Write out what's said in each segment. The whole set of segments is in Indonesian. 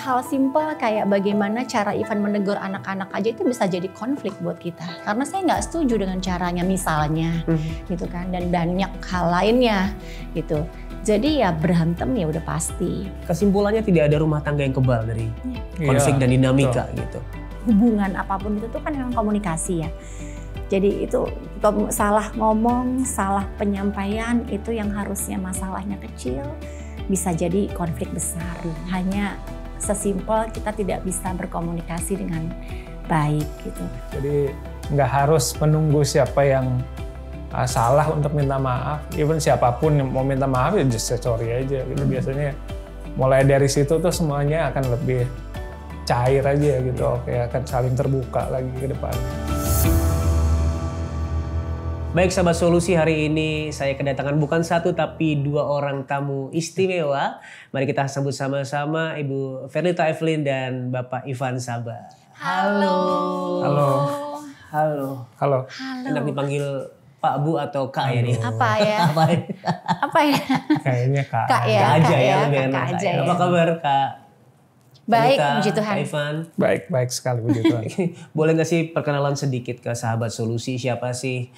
hal-hal simpel kayak bagaimana cara Ivan menegur anak-anak aja itu bisa jadi konflik buat kita. Karena saya nggak setuju dengan caranya misalnya, gitu kan. Dan banyak hal lainnya, gitu. Jadi ya berantem ya udah pasti. Kesimpulannya tidak ada rumah tangga yang kebal dari konflik dan dinamika gitu. Hubungan apapun itu tuh kan memang komunikasi ya. Jadi itu salah ngomong, salah penyampaian itu yang harusnya masalahnya kecil bisa jadi konflik besar. Hanya sesimpel kita tidak bisa berkomunikasi dengan baik gitu. Jadi nggak harus menunggu siapa yang salah untuk minta maaf. Even siapapun yang mau minta maaf ya just say sorry aja gitu. Biasanya mulai dari situ tuh semuanya akan lebih cair aja gitu. Oke, akan saling terbuka lagi ke depan. Baik sahabat solusi, hari ini saya kedatangan bukan satu tapi dua orang tamu istimewa. Mari kita sambut sama-sama Ibu Verlita Evelyn dan Bapak Ivan Sabah. Halo. Halo. Halo. Halo. Enak dipanggil Pak, Bu atau Kak ya nih? Apa ya? Apa ya? Kayaknya Kak. Kak ya. Kak aja ya, Kak lebih enak. aja ya. Apa kabar Kak? Baik, Verlita, puji Tuhan. Kak Ivan. Baik sekali puji Tuhan. Boleh nggak sih perkenalan sedikit ke sahabat solusi, siapa sih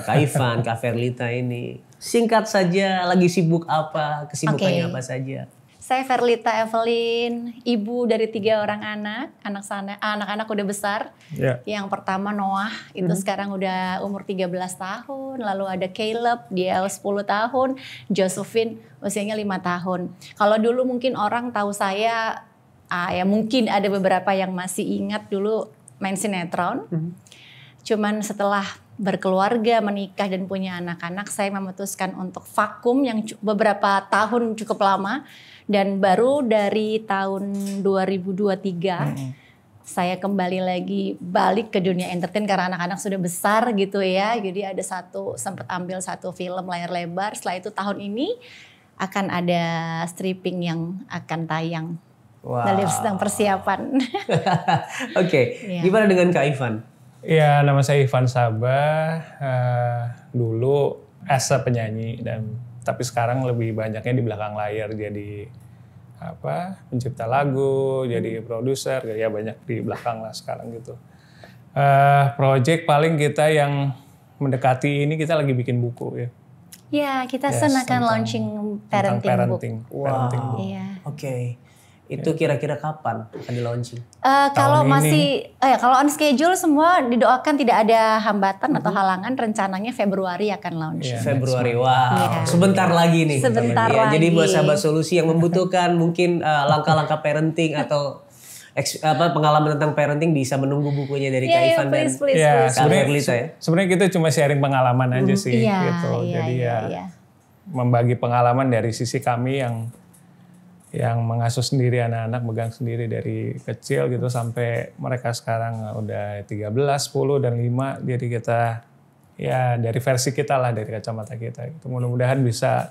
Kak Ivan, Kak Verlita ini? Singkat saja, lagi sibuk apa, kesibukannya apa saja? Saya Verlita Evelyn, ibu dari 3 orang anak. Anak-anak udah besar. Yeah. Yang pertama Noah, itu sekarang udah umur 13 tahun. Lalu ada Caleb, dia 10 tahun. Josephine usianya 5 tahun. Kalau dulu mungkin orang tahu saya, ya mungkin ada beberapa yang masih ingat dulu main sinetron. Cuman setelah berkeluarga, menikah dan punya anak-anak, saya memutuskan untuk vakum yang beberapa tahun cukup lama. Dan baru dari tahun 2023 saya kembali lagi balik ke dunia entertain karena anak-anak sudah besar gitu ya. Jadi ada sempat ambil satu film layar lebar. Setelah itu tahun ini akan ada stripping yang akan tayang. Wow. Dalam sedang persiapan. Oke, gimana dengan Kak Ivan? Ya, nama saya Ivan Sabah. Dulu as a penyanyi tapi sekarang lebih banyaknya di belakang layar jadi pencipta lagu, jadi produser, ya banyak di belakang lah sekarang gitu. Project paling kita yang mendekati ini kita lagi bikin buku ya. Ya, kita akan launching parenting book. Wow. Iya. Oke. Itu kira-kira kapan akan di launching? Kalau kalau on schedule semua didoakan tidak ada hambatan atau halangan, rencananya Februari akan launch. Yeah, Februari, wow. Sebentar lagi nih. Sebentar lagi. Jadi buat sahabat solusi yang membutuhkan mungkin langkah-langkah parenting atau pengalaman tentang parenting bisa menunggu bukunya dari Kak Ivan dan Kak Verlita ya. Sebenarnya kita cuma sharing pengalaman aja sih gitu. Jadi membagi pengalaman dari sisi kami yang mengasuh sendiri anak-anak, megang sendiri dari kecil gitu sampai mereka sekarang udah 13, 10 dan 5. Jadi kita ya dari versi kita lah, dari kacamata kita gitu. Mudah-mudahan bisa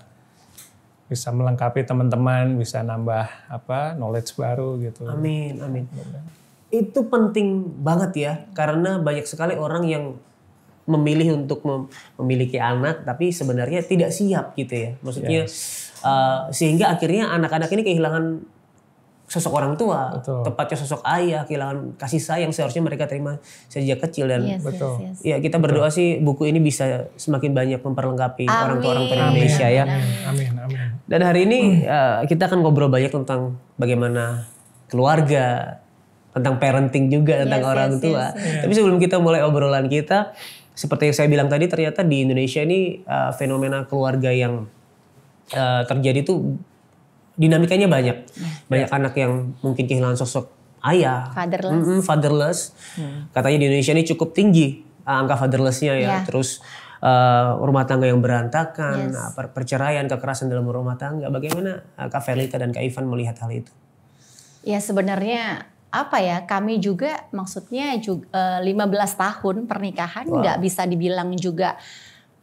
melengkapi teman-teman, bisa nambah knowledge baru gitu. Amin. Itu penting banget ya, karena banyak sekali orang yang memilih untuk memiliki anak tapi sebenarnya tidak siap gitu ya. Maksudnya sehingga akhirnya anak-anak ini kehilangan sosok orang tua, tepatnya sosok ayah, kehilangan kasih sayang seharusnya mereka terima sejak kecil dan ya kita berdoa sih buku ini bisa semakin banyak memperlengkapi orang tua Indonesia ya. Amin. Dan hari ini kita akan ngobrol banyak tentang bagaimana keluarga, tentang parenting juga, tentang orang tua. Tapi sebelum kita mulai obrolan kita, seperti yang saya bilang tadi, ternyata di Indonesia ini fenomena keluarga yang terjadi tuh dinamikanya banyak. Banyak anak yang mungkin kehilangan sosok ayah, fatherless. Katanya di Indonesia ini cukup tinggi angka fatherlessnya ya. Terus rumah tangga yang berantakan, perceraian, kekerasan dalam rumah tangga. Bagaimana Kak Verlita dan Kak Ivan melihat hal itu? Ya sebenarnya kami juga maksudnya 15 tahun pernikahan nggak bisa dibilang juga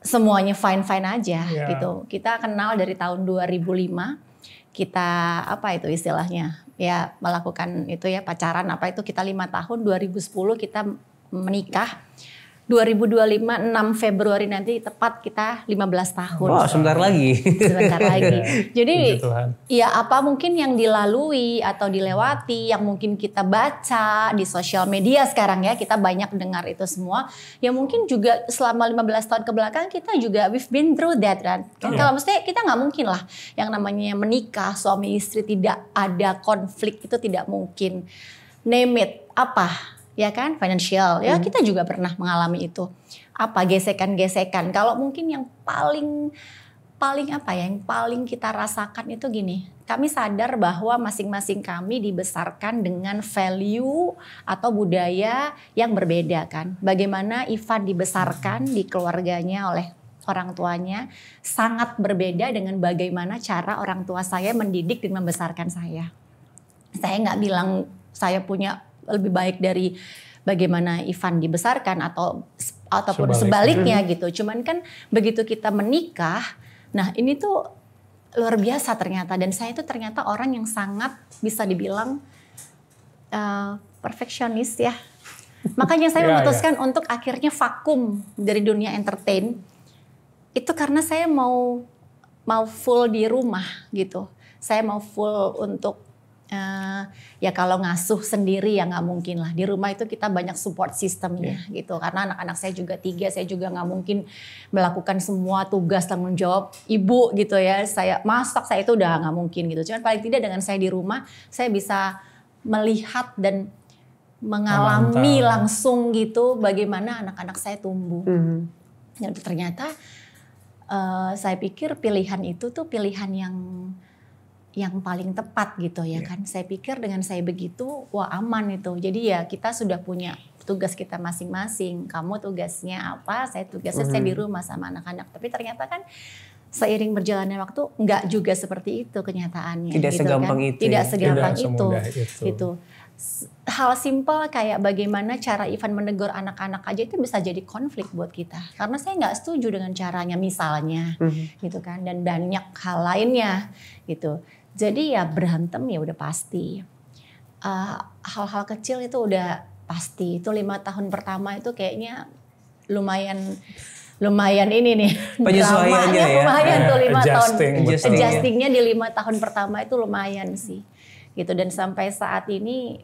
semuanya fine-fine aja gitu. Kita kenal dari tahun 2005, kita istilahnya ya melakukan itu ya pacaran kita 5 tahun, 2010 kita menikah. 2025 6 Februari nanti tepat kita 15 tahun. Wah, sebentar lagi. Sebentar lagi. Jadi ya apa mungkin yang dilalui atau dilewati, yang mungkin kita baca di sosial media sekarang ya, kita banyak dengar itu semua. Ya mungkin juga selama 15 tahun ke belakang kita juga we've been through that kan. Kalau maksudnya kita nggak mungkin lah yang namanya menikah suami istri tidak ada konflik, itu tidak mungkin. Name it, apa? Ya kan, financial, ya kita juga pernah mengalami itu. Apa gesekan-gesekan? Kalau mungkin yang paling apa ya, yang paling kita rasakan itu gini. Kami sadar bahwa masing-masing kami dibesarkan dengan value atau budaya yang berbeda kan. Bagaimana Ivan dibesarkan di keluarganya oleh orang tuanya sangat berbeda dengan bagaimana cara orang tua saya mendidik dan membesarkan saya. Saya nggak bilang saya punya lebih baik dari bagaimana Ivan dibesarkan ataupun sebaliknya gitu. Cuman kan begitu kita menikah, nah ini tuh luar biasa ternyata. Dan saya itu ternyata orang yang sangat bisa dibilang perfeksionis ya. Makanya saya memutuskan untuk akhirnya vakum dari dunia entertain. Itu karena saya mau full di rumah gitu. Saya mau full untuk ya kalau ngasuh sendiri ya nggak mungkin lah. Di rumah itu kita banyak support sistemnya gitu. Karena anak-anak saya juga 3, saya juga nggak mungkin melakukan semua tugas tanggung jawab ibu gitu ya. Saya masak, saya itu udah nggak mungkin gitu. Cuman paling tidak dengan saya di rumah, saya bisa melihat dan mengalami langsung gitu bagaimana anak-anak saya tumbuh. Dan ternyata saya pikir pilihan itu tuh pilihan yang paling tepat gitu ya kan. Saya pikir dengan saya begitu, wah aman itu. Jadi ya kita sudah punya tugas kita masing-masing. Kamu tugasnya apa, saya tugasnya saya di rumah sama anak-anak. Tapi ternyata kan seiring berjalannya waktu enggak juga seperti itu kenyataannya. Tidak gitu segampang kan. itu. Tidak segampang itu. Gitu. Hal simpel kayak bagaimana cara Ivan menegur anak-anak aja itu bisa jadi konflik buat kita. Karena saya nggak setuju dengan caranya misalnya gitu kan. Dan banyak hal lainnya gitu. Jadi ya berantem ya udah pasti. Hal-hal kecil itu udah pasti. Itu 5 tahun pertama itu kayaknya lumayan ini nih. Penyesuaiannya ya. Lumayan tuh 5 tahun. Adjustingnya di 5 tahun pertama itu lumayan sih. Gitu, dan sampai saat ini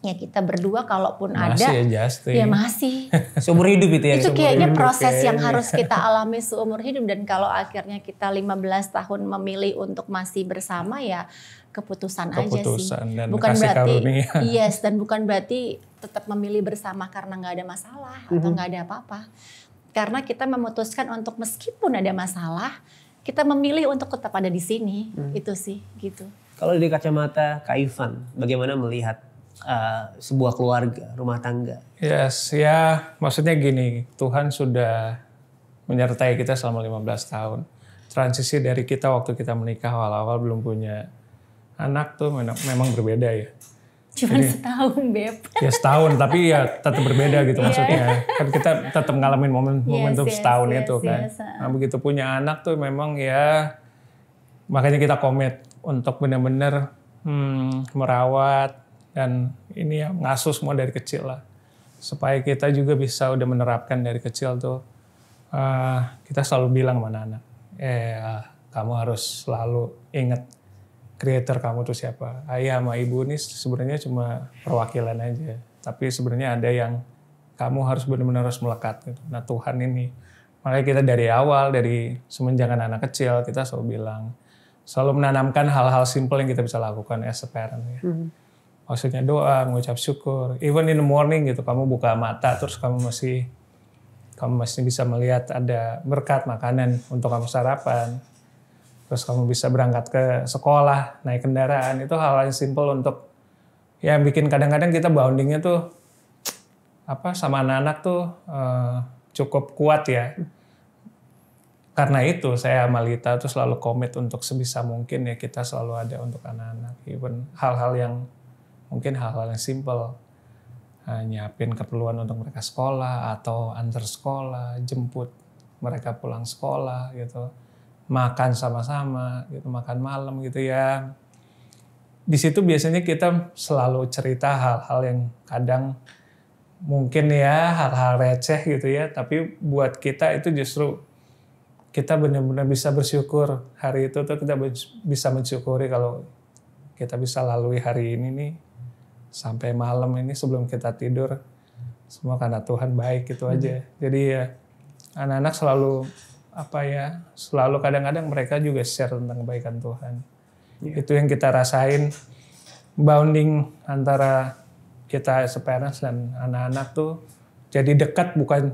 ya kita berdua kalaupun masih ada ya masih seumur hidup itu ya. Itu kayaknya proses yang harus kita alami seumur hidup. Dan kalau akhirnya kita 15 tahun memilih untuk masih bersama ya keputusan aja sih. Dan bukan berarti karunia. Dan bukan berarti tetap memilih bersama karena nggak ada masalah atau nggak ada apa-apa. Karena kita memutuskan untuk meskipun ada masalah, kita memilih untuk tetap ada di sini. Itu sih gitu. Kalau dari kacamata Kak Ivan, bagaimana melihat sebuah keluarga, rumah tangga? Yes, ya maksudnya gini, Tuhan sudah menyertai kita selama 15 tahun. Transisi dari kita waktu kita menikah awal-awal belum punya anak tuh memang berbeda ya. Cuman setahun, Beb. Ya setahun, tapi ya tetap berbeda gitu maksudnya. Kan kita tetap ngalamin momentum setahun itu kan. Nah begitu punya anak tuh memang ya, makanya kita komit untuk benar-benar merawat dan ini ya ngasuh semua dari kecil lah. Supaya kita juga bisa udah menerapkan dari kecil tuh, kita selalu bilang sama anak-anak, kamu harus selalu ingat creator kamu tuh siapa. Ayah sama ibu ini sebenarnya cuma perwakilan aja. Tapi sebenarnya ada yang kamu harus benar-benar harus melekat gitu. Nah Tuhan ini, makanya kita dari awal, dari semenjak anak kecil, kita selalu bilang, selalu menanamkan hal-hal simple yang kita bisa lakukan as a parent ya. Maksudnya doa, mengucap syukur. Even in the morning gitu, kamu buka mata terus kamu masih bisa melihat ada berkat makanan untuk kamu sarapan. Terus kamu bisa berangkat ke sekolah, naik kendaraan. Itu hal-hal yang simple untuk ya bikin kadang-kadang kita bondingnya tuh sama anak-anak tuh cukup kuat ya. Karena itu saya sama Lita tuh selalu komit untuk sebisa mungkin ya kita selalu ada untuk anak-anak. Even hal-hal yang mungkin hal-hal yang simple. Nyiapin keperluan untuk mereka sekolah atau antar sekolah, jemput mereka pulang sekolah gitu. Makan sama-sama gitu, makan malam gitu ya. Di situ biasanya kita selalu cerita hal-hal yang kadang mungkin ya hal-hal receh gitu ya, tapi buat kita itu justru kita benar-benar bisa bersyukur hari itu tuh, kita bisa mensyukuri kalau kita bisa lalui hari ini nih sampai malam ini sebelum kita tidur, semua karena Tuhan baik gitu aja. Jadi ya anak-anak selalu kadang-kadang mereka juga share tentang kebaikan Tuhan. Itu yang kita rasain, bonding antara kita as parents dan anak-anak tuh jadi dekat, bukan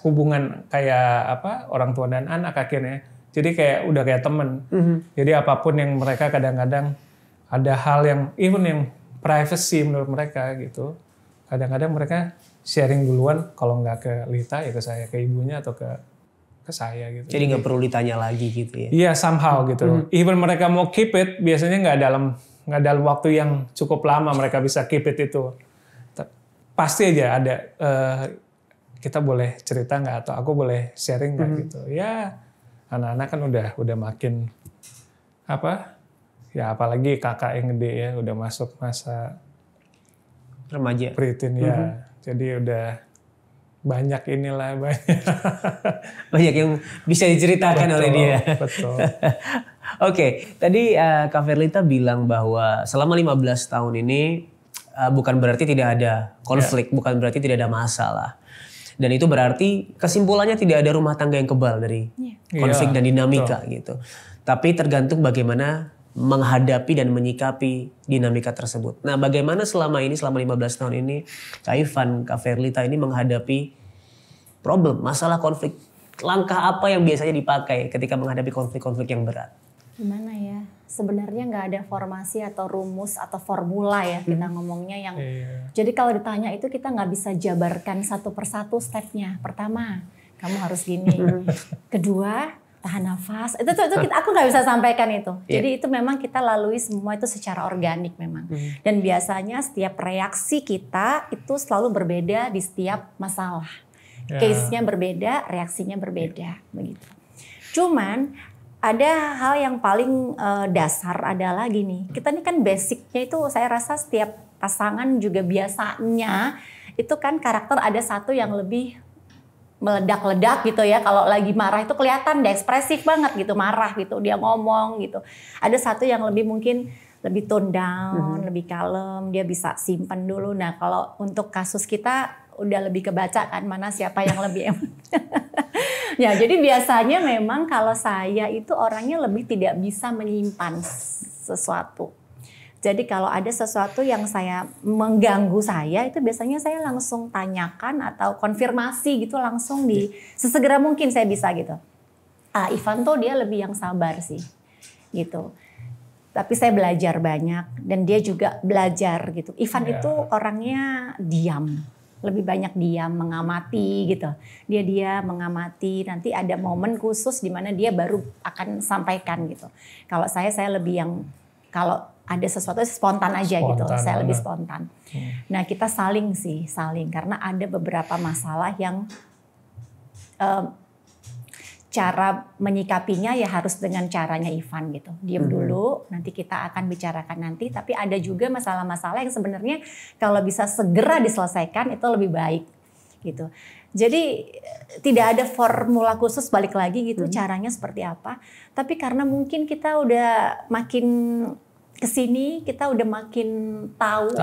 hubungan kayak orang tua dan anak akhirnya. Jadi kayak udah kayak temen. Jadi apapun yang mereka kadang-kadang ada hal yang even yang privacy menurut mereka gitu. Kadang-kadang mereka sharing duluan, kalau nggak ke Lita ya ke saya, ke ibunya atau ke saya gitu. Jadi nggak perlu ditanya lagi gitu ya? Iya somehow gitu. Even mereka mau keep it, biasanya nggak dalam waktu yang cukup lama mereka bisa keep it itu. Pasti aja ada kita boleh cerita nggak atau aku boleh sharing nggak gitu. Ya anak-anak kan udah makin ya apalagi kakak yang gede ya udah masuk masa remaja, preteen ya. Jadi udah banyak banyak yang bisa diceritakan oleh dia. Betul. Oke, tadi Kak Verlita bilang bahwa selama 15 tahun ini bukan berarti tidak ada konflik, bukan berarti tidak ada masalah. Dan itu berarti kesimpulannya tidak ada rumah tangga yang kebal dari konflik dan dinamika gitu. Tapi tergantung bagaimana menghadapi dan menyikapi dinamika tersebut. Nah, bagaimana selama 15 tahun ini Kak Ivan, Kak Verlita ini menghadapi problem, masalah konflik? Langkah apa yang biasanya dipakai ketika menghadapi konflik-konflik yang berat? Gimana ya? Sebenarnya nggak ada formasi atau rumus atau formula ya kita ngomongnya yang. Jadi kalau ditanya itu kita nggak bisa jabarkan satu persatu stepnya. Pertama, kamu harus gini. Kedua, tahan nafas. Itu aku nggak bisa sampaikan itu. Jadi itu memang kita lalui semua itu secara organik memang. Dan biasanya setiap reaksi kita itu selalu berbeda di setiap masalah. Case-nya berbeda, reaksinya berbeda, begitu. Cuman ada hal yang paling dasar adalah gini. Kita ini kan basicnya itu saya rasa setiap pasangan juga biasanya itu kan karakter ada satu yang lebih meledak-ledak gitu ya. Kalau lagi marah itu kelihatan dia ekspresif banget gitu, marah gitu, dia ngomong gitu. Ada satu yang lebih mungkin lebih tone down, lebih kalem, dia bisa simpen dulu. Nah, kalau untuk kasus kita udah lebih kebaca kan mana siapa yang lebih ya, jadi biasanya memang kalau saya itu orangnya lebih tidak bisa menyimpan sesuatu. Jadi kalau ada sesuatu yang saya mengganggu saya itu biasanya saya langsung tanyakan atau konfirmasi gitu langsung sesegera mungkin saya bisa gitu. Ivan tuh dia lebih yang sabar sih gitu. Tapi saya belajar banyak dan dia juga belajar gitu. Ivan itu orangnya diam. Lebih banyak diam, mengamati gitu. Dia mengamati, nanti ada momen khusus di mana dia baru akan sampaikan gitu. Kalau saya lebih yang kalau ada sesuatu spontan aja gitu. Saya lebih spontan. Nah, kita saling karena ada beberapa masalah yang cara menyikapinya ya harus dengan caranya Ivan gitu. Diam dulu, nanti kita akan bicarakan nanti. Tapi ada juga masalah-masalah yang sebenarnya kalau bisa segera diselesaikan itu lebih baik gitu. Jadi tidak ada formula khusus balik lagi gitu caranya seperti apa. Tapi karena mungkin kita udah makin kesini, kita udah makin tahu.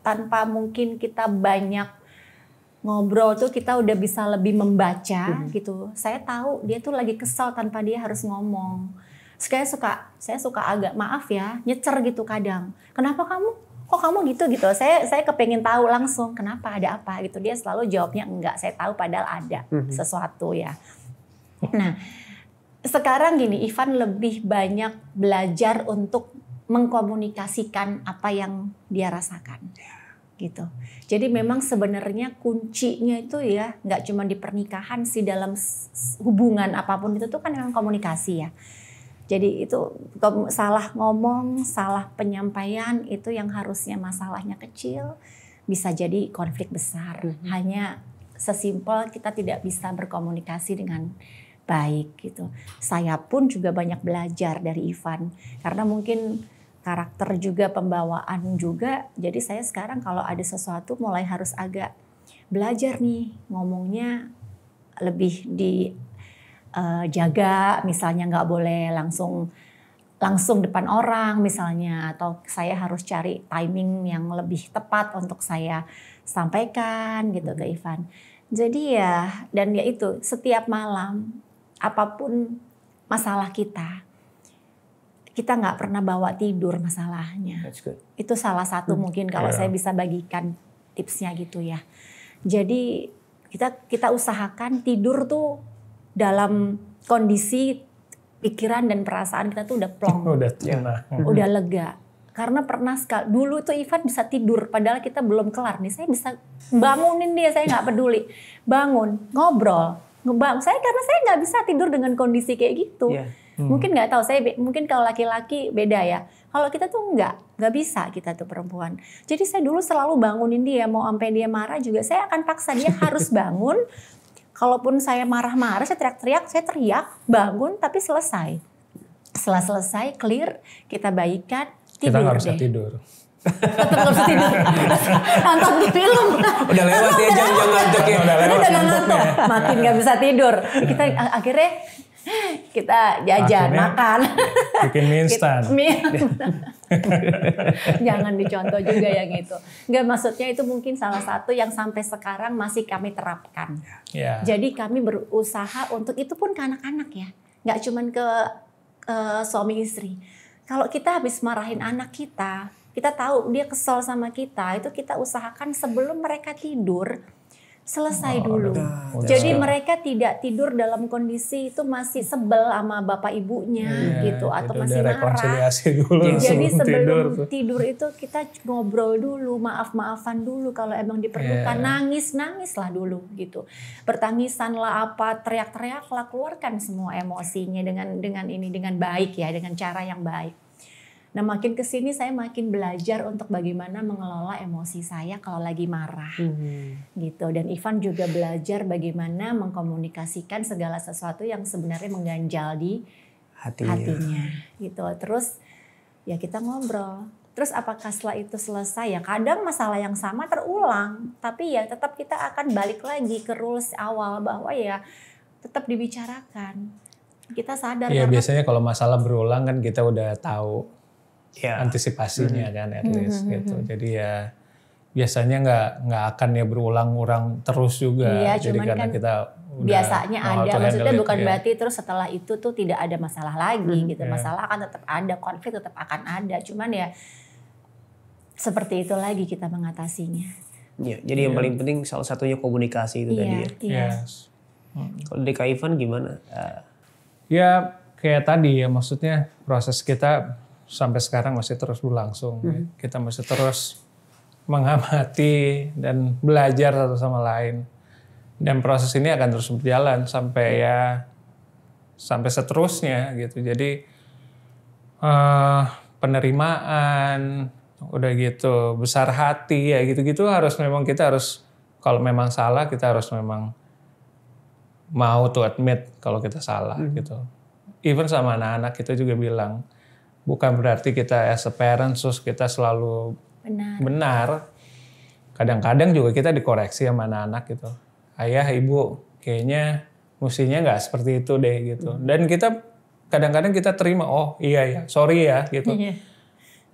Tanpa mungkin kita banyak ngobrol tuh kita udah bisa lebih membaca gitu. Saya tahu dia tuh lagi kesal tanpa dia harus ngomong. Saya suka agak maaf ya, nyecer gitu kadang. Kenapa kok kamu gitu? Saya kepengen tahu langsung kenapa, ada apa gitu. Dia selalu jawabnya enggak. Saya tahu padahal ada sesuatu ya. Nah, sekarang gini, Ivan lebih banyak belajar untuk mengkomunikasikan apa yang dia rasakan. Gitu. Jadi memang sebenarnya kuncinya itu ya nggak cuma di pernikahan sih, dalam hubungan apapun itu tuh kan memang komunikasi ya. Jadi itu salah ngomong, salah penyampaian itu yang harusnya masalahnya kecil bisa jadi konflik besar. Hanya sesimpel kita tidak bisa berkomunikasi dengan baik gitu. Saya pun juga banyak belajar dari Ivan karena mungkin karakter juga, pembawaan juga. Jadi saya sekarang kalau ada sesuatu mulai harus agak belajar nih ngomongnya lebih dijaga, misalnya nggak boleh langsung depan orang misalnya, atau saya harus cari timing yang lebih tepat untuk saya sampaikan gitu ke Ivan. Jadi ya, dan ya itu setiap malam apapun masalah kita nggak pernah bawa tidur masalahnya. Itu salah satu mungkin kalau saya bisa bagikan tipsnya gitu ya. Jadi kita usahakan tidur tuh dalam kondisi pikiran dan perasaan kita tuh udah plong, udah lega. Karena pernah sekali dulu tuh Ivan bisa tidur padahal kita belum kelar nih, saya bisa bangunin dia, saya nggak peduli, bangun ngobrol, saya karena saya nggak bisa tidur dengan kondisi kayak gitu. Mungkin nggak tahu, mungkin kalau laki-laki beda ya. Kalau kita tuh nggak bisa, kita tuh perempuan. Jadi saya dulu selalu bangunin dia, mau sampai dia marah juga saya akan paksa dia harus bangun. Kalaupun saya marah-marah, saya teriak, bangun, tapi selesai. Setelah selesai, clear, kita baikan, tidur. Kita nggak bisa tidur. Tetap nggak bisa tidur. Nonton film. Udah lewat ya jam-jam ngantuknya. Udah lewat ngantuknya. Makin nggak bisa tidur. Kita akhirnya kita jajan, makan. Bikin mie instan. Jangan dicontoh juga yang itu. Enggak, maksudnya itu mungkin salah satu yang sampai sekarang masih kami terapkan. Jadi kami berusaha untuk itu pun ke anak-anak ya. Nggak cuman ke suami istri. Kalau kita habis marahin anak kita tahu dia kesel sama kita, itu kita usahakan sebelum mereka tidur selesai dulu. Jadi mereka tidak tidur dalam kondisi itu masih sebel sama bapak ibunya gitu atau masih marah. Dulu jadi sebelum tidur itu kita ngobrol dulu, maaf-maafan dulu kalau emang diperlukan, nangis-nangislah dulu gitu. Bertangisan lah apa, teriak-teriak lah, keluarkan semua emosinya dengan baik ya, dengan cara yang baik. Nah makin kesini saya makin belajar untuk bagaimana mengelola emosi saya kalau lagi marah gitu. Dan Ivan juga belajar bagaimana mengkomunikasikan segala sesuatu yang sebenarnya mengganjal di hatinya gitu. Terus ya kita ngobrol. Terus apakah setelah itu selesai ya, kadang masalah yang sama terulang. Tapi ya tetap kita akan balik lagi ke rules awal bahwa ya tetap dibicarakan. Kita sadar. Iya biasanya kalau masalah berulang kan kita udah tahu antisipasinya kan at least gitu. Jadi ya biasanya nggak akan ya berulang-ulang terus juga. Jadi karena kan kita udah biasanya ada, maksudnya bukan berarti terus setelah itu tuh tidak ada masalah lagi gitu. Masalah akan tetap ada, konflik tetap akan ada. Cuman ya seperti itu lagi kita mengatasinya. Ya, jadi yang paling penting salah satunya komunikasi itu tadi ya. Kalau di Kak Ivan gimana? Ya kayak tadi ya, maksudnya proses kita sampai sekarang masih terus berlangsung. Kita masih terus mengamati dan belajar satu sama lain. Dan proses ini akan terus berjalan sampai seterusnya gitu. Jadi penerimaan, udah gitu besar hati ya gitu-gitu kita harus kalau memang salah kita harus memang mau to admit kalau kita salah gitu. Even sama anak-anak kita juga bilang, bukan berarti kita as a parents terus kita selalu benar. Kadang-kadang juga kita dikoreksi sama anak-anak gitu. Ayah, ibu, kayaknya mestinya nggak seperti itu deh gitu. Dan kita kadang-kadang kita terima, oh iya sorry ya gitu.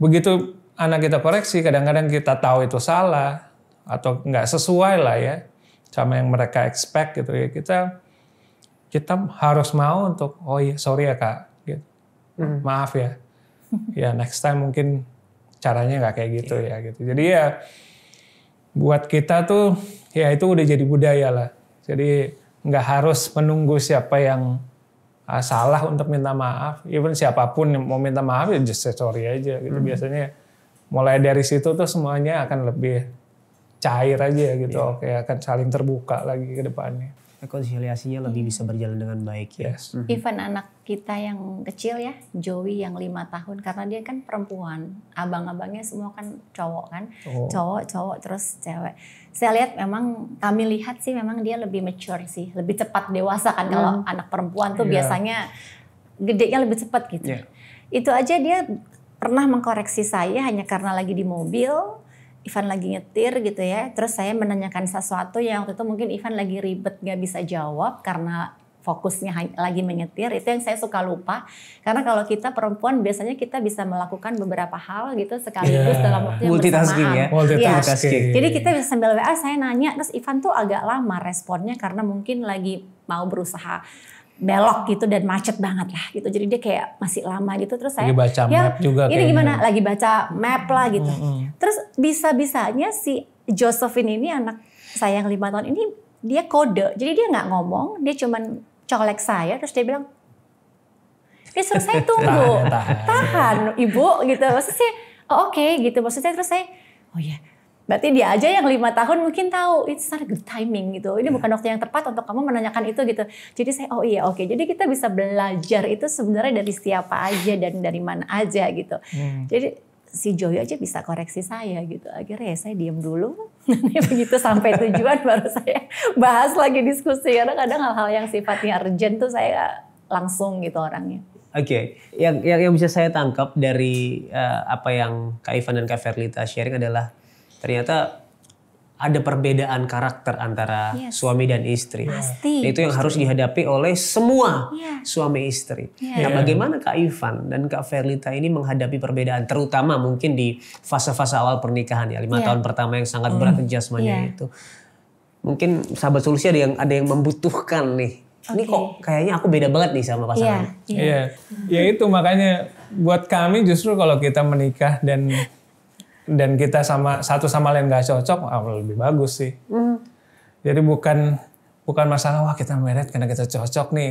Begitu anak kita koreksi, kadang-kadang kita tahu itu salah atau nggak sesuai lah ya sama yang mereka expect gitu ya. Kita harus mau untuk oh iya sorry ya kak, gitu. Maaf ya. Ya next time mungkin caranya nggak kayak gitu ya gitu. Jadi ya buat kita tuh ya itu udah jadi budaya lah. Jadi nggak harus menunggu siapa yang salah untuk minta maaf. Even siapapun yang mau minta maaf ya just say sorry aja gitu. Biasanya mulai dari situ tuh semuanya akan lebih cair aja gitu. Oke, akan saling terbuka lagi ke depannya. Rekonsiliasinya lebih bisa berjalan dengan baik ya. Even anak kita yang kecil ya, Joey yang 5 tahun, karena dia kan perempuan, abang-abangnya semua kan cowok kan, cowok terus cewek. Saya lihat kami lihat sih memang dia lebih mature sih, lebih cepat dewasa kan. Kalau anak perempuan tuh biasanya gedenya lebih cepat gitu. Itu aja dia pernah mengkoreksi saya hanya karena lagi di mobil. Ivan lagi nyetir gitu ya, terus saya menanyakan sesuatu yang waktu itu mungkin Ivan lagi ribet gak bisa jawab karena fokusnya lagi menyetir, itu yang saya suka lupa. Karena kalau kita perempuan biasanya kita bisa melakukan beberapa hal gitu sekaligus dalam waktu yang bersamaan. Multitasking. Jadi kita bisa sambil WA saya nanya, terus Ivan tuh agak lama responnya karena mungkin lagi mau berusaha belok gitu dan macet banget lah gitu. Jadi dia kayak masih lama gitu, terus saya lagi baca map juga ini gimana? Lagi baca map lah gitu. Terus bisa-bisanya si Josephine ini anak saya yang 5 tahun ini dia kode. Jadi dia nggak ngomong, dia cuman colek saya, terus dia bilang, dia suruh saya tunggu, tahan ibu gitu. Maksudnya, oh, oke gitu. Maksudnya terus saya, oh ya, berarti dia aja yang 5 tahun mungkin tahu, it's not a good timing gitu. Ini bukan waktu yang tepat untuk kamu menanyakan itu gitu. Jadi saya, oh iya oke. Jadi kita bisa belajar itu sebenarnya dari siapa aja dan dari mana aja gitu. Jadi si Joy aja bisa koreksi saya gitu. Akhirnya ya saya diam dulu. Nanti begitu sampai tujuan baru saya bahas lagi diskusi. Karena kadang hal-hal yang sifatnya urgent tuh saya langsung gitu orangnya. Oke. Yang bisa saya tangkap dari apa yang Kak Ivan dan Kak Verlita sharing adalah ternyata ada perbedaan karakter antara suami dan istri. Pasti. Dan itu yang harus dihadapi oleh semua suami istri. Nah, bagaimana Kak Ivan dan Kak Verlita ini menghadapi perbedaan, terutama mungkin di fase-fase awal pernikahan ya, 5 tahun pertama yang sangat berat adjustment-nya itu. Mungkin sahabat solusi ada yang membutuhkan nih. Ini kok kayaknya aku beda banget nih sama pasangan. Iya. Ya itu makanya buat kami justru kalau kita menikah dan kita satu sama lain gak cocok, lebih bagus sih. Jadi bukan masalah wah kita married karena kita cocok nih.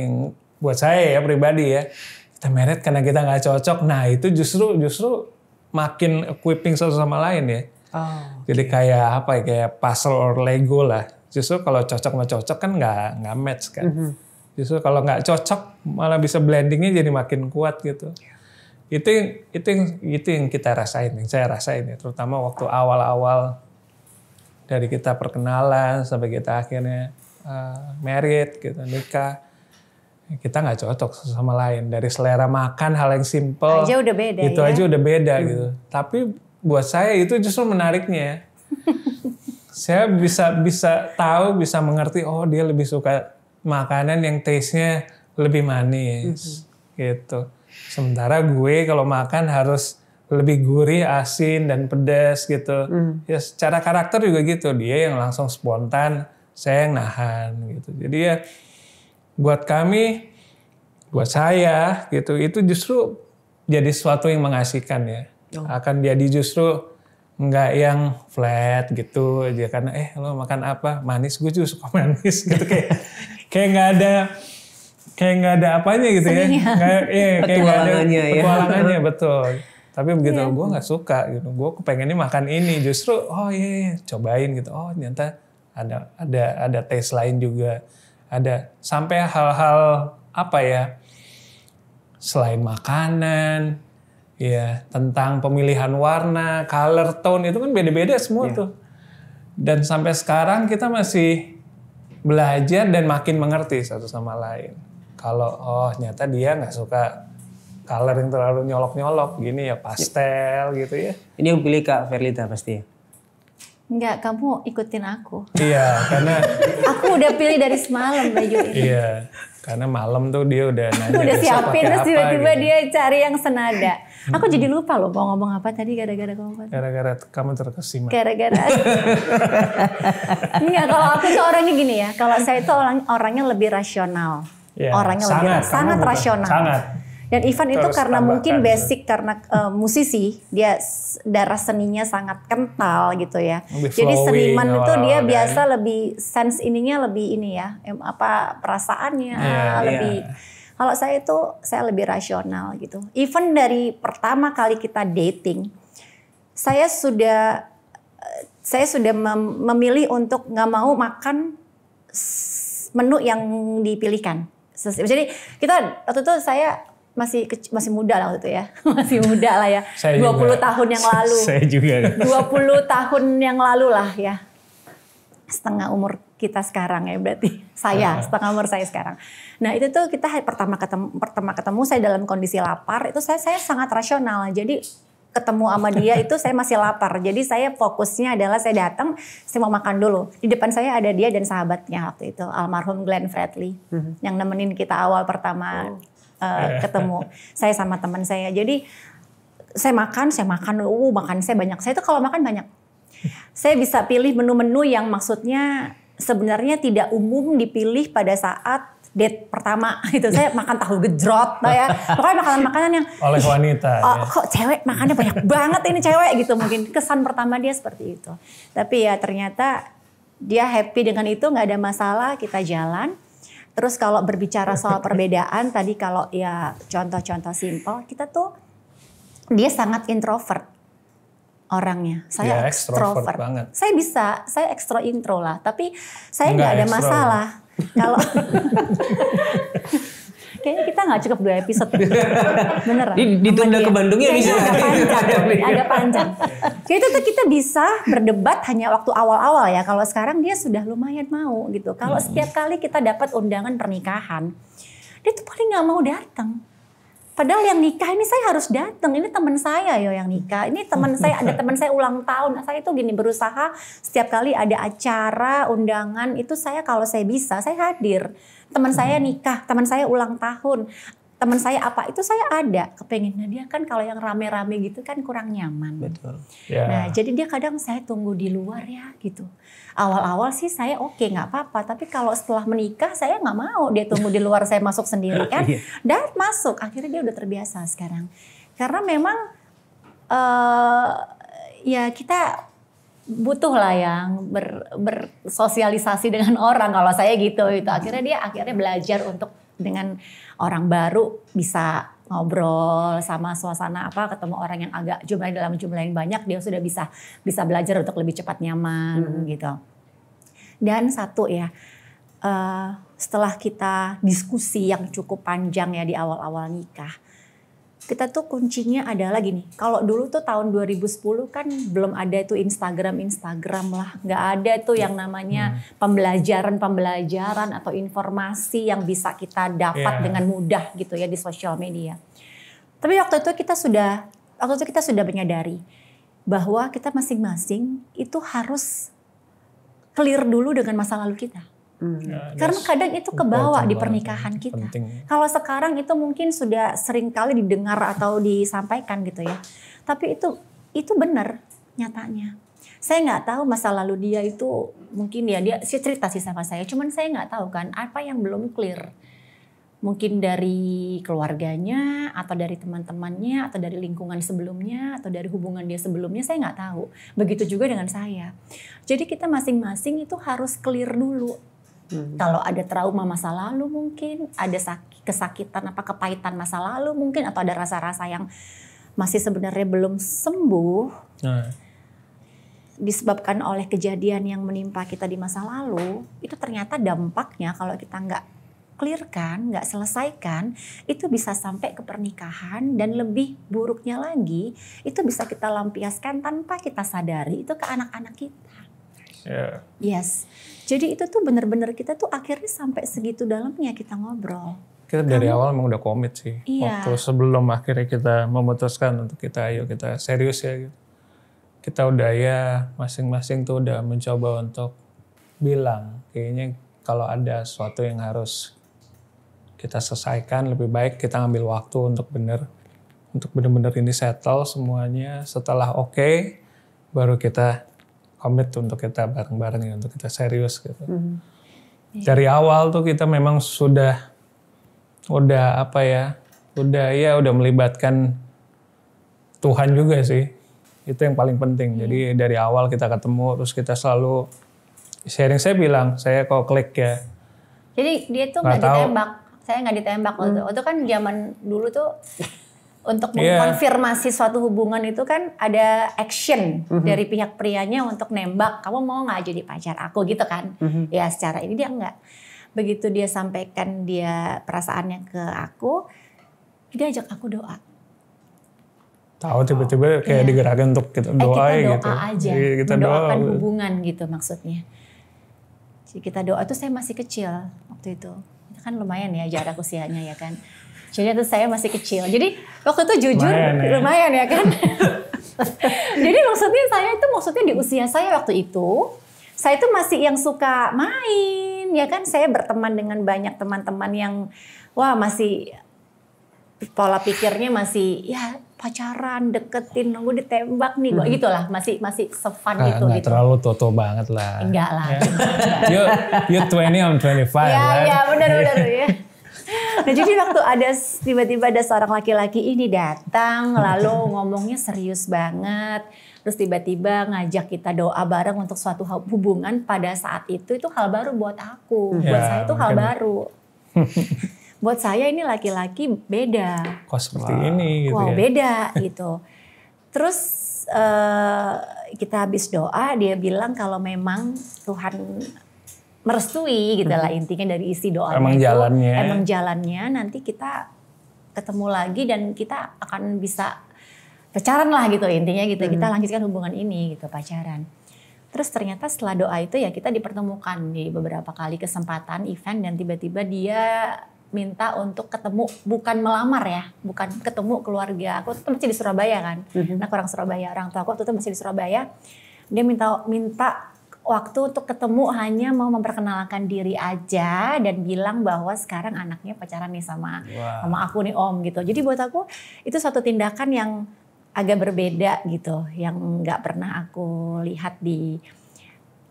Buat saya ya pribadi ya, kita married karena kita gak cocok. Nah itu justru makin equipping satu sama lain ya. Jadi kayak apa ya, kayak puzzle or Lego lah. Justru kalau cocok sama cocok kan nggak match kan. Justru kalau nggak cocok malah bisa blendingnya jadi makin kuat gitu. Itu yang kita rasain, yang saya rasain ya, terutama waktu awal-awal dari kita perkenalan sampai kita akhirnya married gitu, nikah, kita nggak cocok satu sama lain. Dari selera makan hal yang simple aja udah beda, itu aja udah beda gitu. Tapi buat saya itu justru menariknya. Saya bisa tahu, bisa mengerti, oh dia lebih suka makanan yang taste-nya lebih manis gitu. Sementara gue kalau makan harus lebih gurih, asin, dan pedas gitu. Ya secara karakter juga gitu. Dia yang langsung spontan, saya yang nahan gitu. Jadi ya buat kami, buat saya gitu, itu justru jadi sesuatu yang mengasihkan ya. Akan jadi justru nggak yang flat gitu aja. Karena lo makan apa? Manis, gue juga suka manis gitu. Kayak nggak ada apanya gitu ya. Kayak nggak ada petualangannya betul. Tapi begitu gue nggak suka gitu. Gue kepengennya makan ini. Justru cobain gitu. Oh ternyata ada taste lain juga. Ada sampai hal-hal apa ya? Selain makanan, ya tentang pemilihan warna, color tone itu kan beda-beda semua tuh. Dan sampai sekarang kita masih belajar dan makin mengerti satu sama lain. Kalau ternyata dia nggak suka color yang terlalu nyolok-nyolok gini ya, pastel gitu ya. Ini yang pilih Kak Verlita pasti ya? Enggak, kamu ikutin aku. Iya, karena aku udah pilih dari semalam baju ini. Iya, karena malam tuh dia udah nanya udah siapin terus tiba-tiba gitu. Dia cari yang senada. Aku jadi lupa loh mau ngomong apa tadi gara-gara kamu. Gara-gara kamu terkesima. Gara-gara. Enggak, kalau aku tuh orangnya gini ya. Kalau saya itu orangnya lebih rasional. Ya, orangnya sangat rasional. Sangat. Dan Ivan itu karena mungkin basic karena musisi, dia darah seninya sangat kental gitu ya. Jadi seniman itu dia biasa lebih sense ininya lebih ini ya, perasaannya lebih. Kalau saya itu saya lebih rasional gitu. Even dari pertama kali kita dating, saya sudah memilih untuk nggak mau makan menu yang dipilihkan. Jadi kita waktu itu saya masih muda lah waktu itu ya. Masih muda lah ya. 20 tahun yang lalu. Saya juga. 20 tahun yang lalu lah ya. Setengah umur kita sekarang ya berarti. Setengah umur saya sekarang. Nah itu tuh kita pertama ketemu saya dalam kondisi lapar. Itu saya sangat rasional. Jadi ketemu sama dia itu saya masih lapar. Jadi saya fokusnya adalah saya datang, saya mau makan dulu. Di depan saya ada dia dan sahabatnya waktu itu, almarhum Glenn Fredly, yang nemenin kita awal pertama ketemu. Saya sama teman saya. Jadi saya makan saya banyak. Saya tuh kalau makan banyak. Saya bisa pilih menu-menu yang maksudnya sebenarnya tidak umum dipilih pada saat date pertama gitu. Saya makan tahu gejrot ya. Pokoknya makanan-makanan yang oleh wanita. Kok cewek makannya banyak banget ini cewek gitu. Mungkin kesan pertama dia seperti itu. Tapi ya ternyata dia happy dengan itu, nggak ada masalah, kita jalan. Terus kalau berbicara soal perbedaan tadi, kalau ya contoh-contoh simpel, kita tuh dia sangat introvert orangnya. Saya extrovert banget. Saya extro intro lah, tapi saya nggak ada masalah. Kalau kayaknya kita nggak cukup 2 episode. Beneran. Ditunda ke Bandungnya bisa. Agak panjang. Jadi itu tuh kita bisa berdebat hanya waktu awal-awal ya. Kalau sekarang dia sudah lumayan mau gitu. Kalau setiap kali kita dapat undangan pernikahan, dia tuh paling nggak mau datang. Padahal yang nikah ini saya harus datang. Ini teman saya yang nikah. Ini teman saya, ada teman saya ulang tahun. Saya itu gini berusaha setiap kali ada acara, undangan itu saya kalau saya bisa saya hadir. Teman saya nikah, teman saya ulang tahun, teman saya apa itu saya ada. Kepengennya dia kan kalau yang rame-rame gitu kan kurang nyaman. Betul. Yeah. Nah jadi dia kadang saya tunggu di luar ya gitu. Awal-awal sih saya oke nggak apa-apa, tapi kalau setelah menikah saya nggak mau dia tunggu di luar, saya masuk sendiri kan. Dan masuk, akhirnya dia udah terbiasa sekarang. Karena memang ya kita butuh lah yang bersosialisasi dengan orang. Kalau saya gitu itu akhirnya dia belajar untuk dengan orang baru bisa ngobrol sama suasana ketemu orang yang agak dalam jumlah yang banyak, dia sudah bisa belajar untuk lebih cepat nyaman gitu. Dan satu ya, setelah kita diskusi yang cukup panjang ya di awal-awal nikah, kita tuh kuncinya adalah gini. Kalau dulu tuh tahun 2010 kan belum ada tuh Instagram lah, nggak ada tuh yang namanya pembelajaran atau informasi yang bisa kita dapat dengan mudah gitu ya di sosial media. Tapi waktu itu kita sudah menyadari bahwa kita masing-masing itu harus clear dulu dengan masa lalu kita. Karena kadang itu kebawa di pernikahan kita. Kalau sekarang itu mungkin sudah sering kali didengar atau disampaikan gitu ya. Tapi itu benar nyatanya. Saya nggak tahu masa lalu dia itu, mungkin dia cerita sih sama saya. Cuman saya nggak tahu kan apa yang belum clear. Mungkin dari keluarganya atau dari teman-temannya atau dari lingkungan sebelumnya atau dari hubungan dia sebelumnya, saya nggak tahu. Begitu juga dengan saya. Jadi kita masing-masing itu harus clear dulu. Kalau ada trauma masa lalu mungkin, ada kesakitan kepahitan masa lalu mungkin, atau ada rasa-rasa yang masih sebenarnya belum sembuh disebabkan oleh kejadian yang menimpa kita di masa lalu, itu ternyata dampaknya kalau kita nggak clearkan, nggak selesaikan, itu bisa sampai ke pernikahan, dan lebih buruknya lagi itu bisa kita lampiaskan tanpa kita sadari itu ke anak-anak kita. Yes. Jadi itu tuh benar-benar kita tuh akhirnya sampai segitu dalamnya kita ngobrol. Kita dari awal emang udah komit sih. Iya. Waktu sebelum akhirnya kita memutuskan untuk kita serius ya gitu. Kita udah masing-masing tuh udah mencoba untuk bilang kayaknya kalau ada sesuatu yang harus kita selesaikan, lebih baik kita ngambil waktu untuk benar-benar ini settle semuanya. Setelah oke, baru kita komit untuk kita bareng-bareng ya, untuk kita serius gitu. Dari awal tuh kita memang udah melibatkan Tuhan juga sih. Itu yang paling penting. Jadi dari awal kita ketemu, terus kita selalu sharing. Saya bilang, saya kok klik ya. Jadi dia tuh nggak ditembak. Saya nggak ditembak waktu itu kan zaman dulu tuh. Untuk mengkonfirmasi suatu hubungan itu kan ada action dari pihak prianya untuk nembak, kamu mau nggak jadi pacar aku gitu kan. Ya secara ini dia enggak. Begitu dia sampaikan dia perasaannya ke aku, dia ajak aku doa. Tahu tiba-tiba kayak digerakin untuk kita doa kita gitu. Aja, kita mendoakan hubungan gitu maksudnya. Jadi kita doa tuh saya masih kecil waktu itu. Kan lumayan ya jarak usianya ya kan. Jadi itu saya masih kecil. Jadi waktu itu jujur lumayan ya kan. Jadi maksudnya di usia saya waktu itu, saya itu masih yang suka main ya kan. Saya berteman dengan banyak teman-teman yang masih pola pikirnya masih ya pacaran, deketin, nunggu ditembak nih, gitulah, masih se-fun gitu. Nggak terlalu toto banget lah. Enggak lah. You 20, I'm 25. Ya benar ya. Nah jadi waktu tiba-tiba ada seorang laki-laki ini datang, lalu ngomongnya serius banget, terus tiba-tiba ngajak kita doa bareng untuk suatu hubungan. Pada saat itu hal baru buat aku, buat saya itu hal baru. Buat saya ini laki-laki beda. Kok seperti ini gitu ya. Beda gitu. Terus kita habis doa, dia bilang kalau memang Tuhan merestui gitu lah, intinya dari isi doa emang jalannya nanti kita ketemu lagi dan kita akan bisa pacaran lah gitu, intinya gitu. Kita lanjutkan hubungan ini gitu, pacaran. Terus ternyata setelah doa itu ya kita dipertemukan di beberapa kali kesempatan event, dan tiba-tiba dia minta untuk ketemu, bukan melamar ya, bukan ketemu keluarga. Aku tuh masih di Surabaya kan, aku orang Surabaya, orang tua aku tuh masih di Surabaya. Dia minta waktu untuk ketemu, hanya mau memperkenalkan diri aja dan bilang bahwa sekarang anaknya pacaran nih sama aku nih Om gitu. Jadi buat aku itu suatu tindakan yang agak berbeda gitu, yang nggak pernah aku lihat di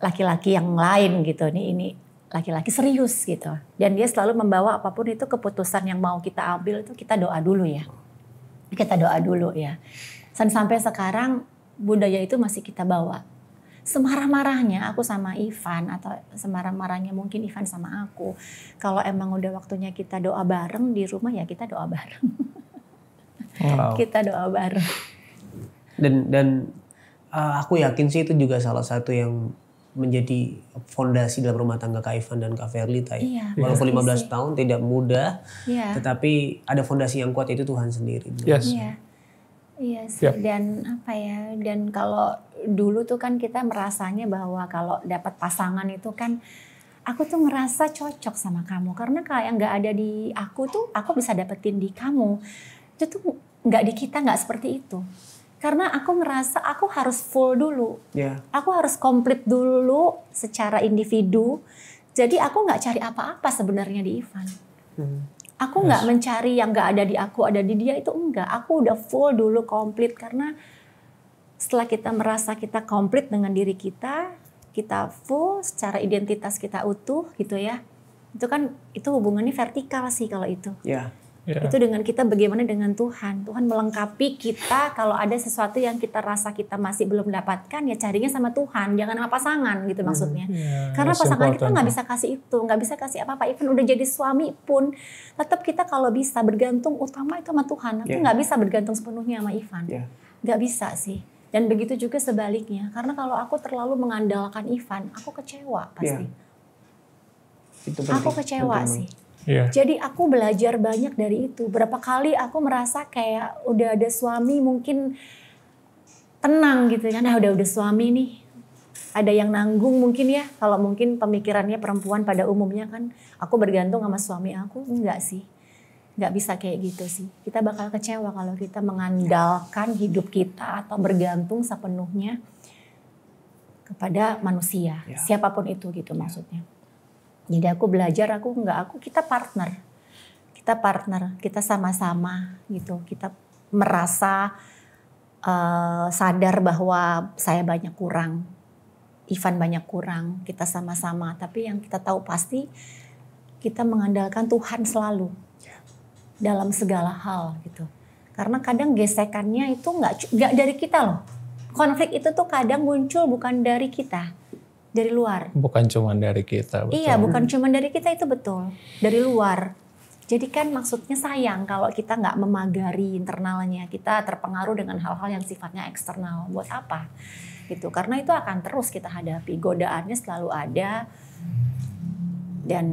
laki-laki yang lain gitu. Ini laki-laki serius gitu, dan dia selalu membawa apapun itu keputusan yang mau kita ambil itu kita doa dulu ya, dan sampai sekarang budaya itu masih kita bawa. Semarah-marahnya aku sama Ivan, atau semarah-marahnya mungkin Ivan sama aku, kalau emang udah waktunya kita doa bareng di rumah ya kita doa bareng. Kita doa bareng. Dan aku yakin sih itu juga salah satu yang menjadi fondasi dalam rumah tangga Kak Ivan dan Kak Verlita ya. Iya, walaupun 15 tahun tidak mudah, tetapi ada fondasi yang kuat, itu Tuhan sendiri. Yes. Iya sih. Dan dan kalau dulu tuh kan kita merasanya bahwa kalau dapat pasangan itu kan, aku tuh ngerasa cocok sama kamu karena kayak nggak ada di aku tuh aku bisa dapetin di kamu. Itu tuh nggak di kita, nggak seperti itu. Karena aku ngerasa aku harus full dulu, aku harus komplit dulu secara individu. Jadi aku nggak cari apa-apa sebenarnya di Ivan. Aku nggak mencari yang nggak ada di aku, ada di dia, itu enggak. Aku udah full dulu, komplit. Karena setelah kita merasa kita komplit dengan diri kita full, secara identitas kita utuh gitu ya. Itu hubungannya vertikal sih kalau itu. Itu dengan kita bagaimana dengan Tuhan. Tuhan melengkapi kita. Kalau ada sesuatu yang kita rasa kita masih belum dapatkan, ya carinya sama Tuhan, jangan sama pasangan gitu maksudnya. Karena pasangan kita nggak bisa kasih itu, nggak bisa kasih apa-apa. Even udah jadi suami pun, tetap kita kalau bisa bergantung utama itu sama Tuhan. Aku nggak bisa bergantung sepenuhnya sama Ivan, nggak bisa sih. Dan begitu juga sebaliknya. Karena kalau aku terlalu mengandalkan Ivan, aku kecewa pasti. Aku kecewa sih. Jadi aku belajar banyak dari itu. Berapa kali aku merasa kayak udah ada suami mungkin tenang gitu kan. Nah udah suami nih. Ada yang nanggung mungkin ya. Kalau mungkin pemikirannya perempuan pada umumnya kan. Aku bergantung sama suami aku. Enggak sih. Enggak bisa kayak gitu sih. Kita bakal kecewa kalau kita mengandalkan hidup kita atau bergantung sepenuhnya kepada manusia. Siapapun itu gitu maksudnya. Jadi aku belajar, kita partner, kita sama-sama gitu, kita merasa sadar bahwa saya banyak kurang, Ivan banyak kurang, kita sama-sama. Tapi yang kita tahu pasti kita mengandalkan Tuhan selalu dalam segala hal gitu. Karena kadang gesekannya itu nggak dari kita loh. Konflik itu tuh kadang muncul bukan dari kita. Dari luar. Bukan cuma dari kita. Betul. Iya, bukan cuma dari kita, itu betul. Dari luar. Jadi kan maksudnya sayang kalau kita nggak memagari internalnya. Kita terpengaruh dengan hal-hal yang sifatnya eksternal. Buat apa? Gitu. Karena itu akan terus kita hadapi. Godaannya selalu ada. Dan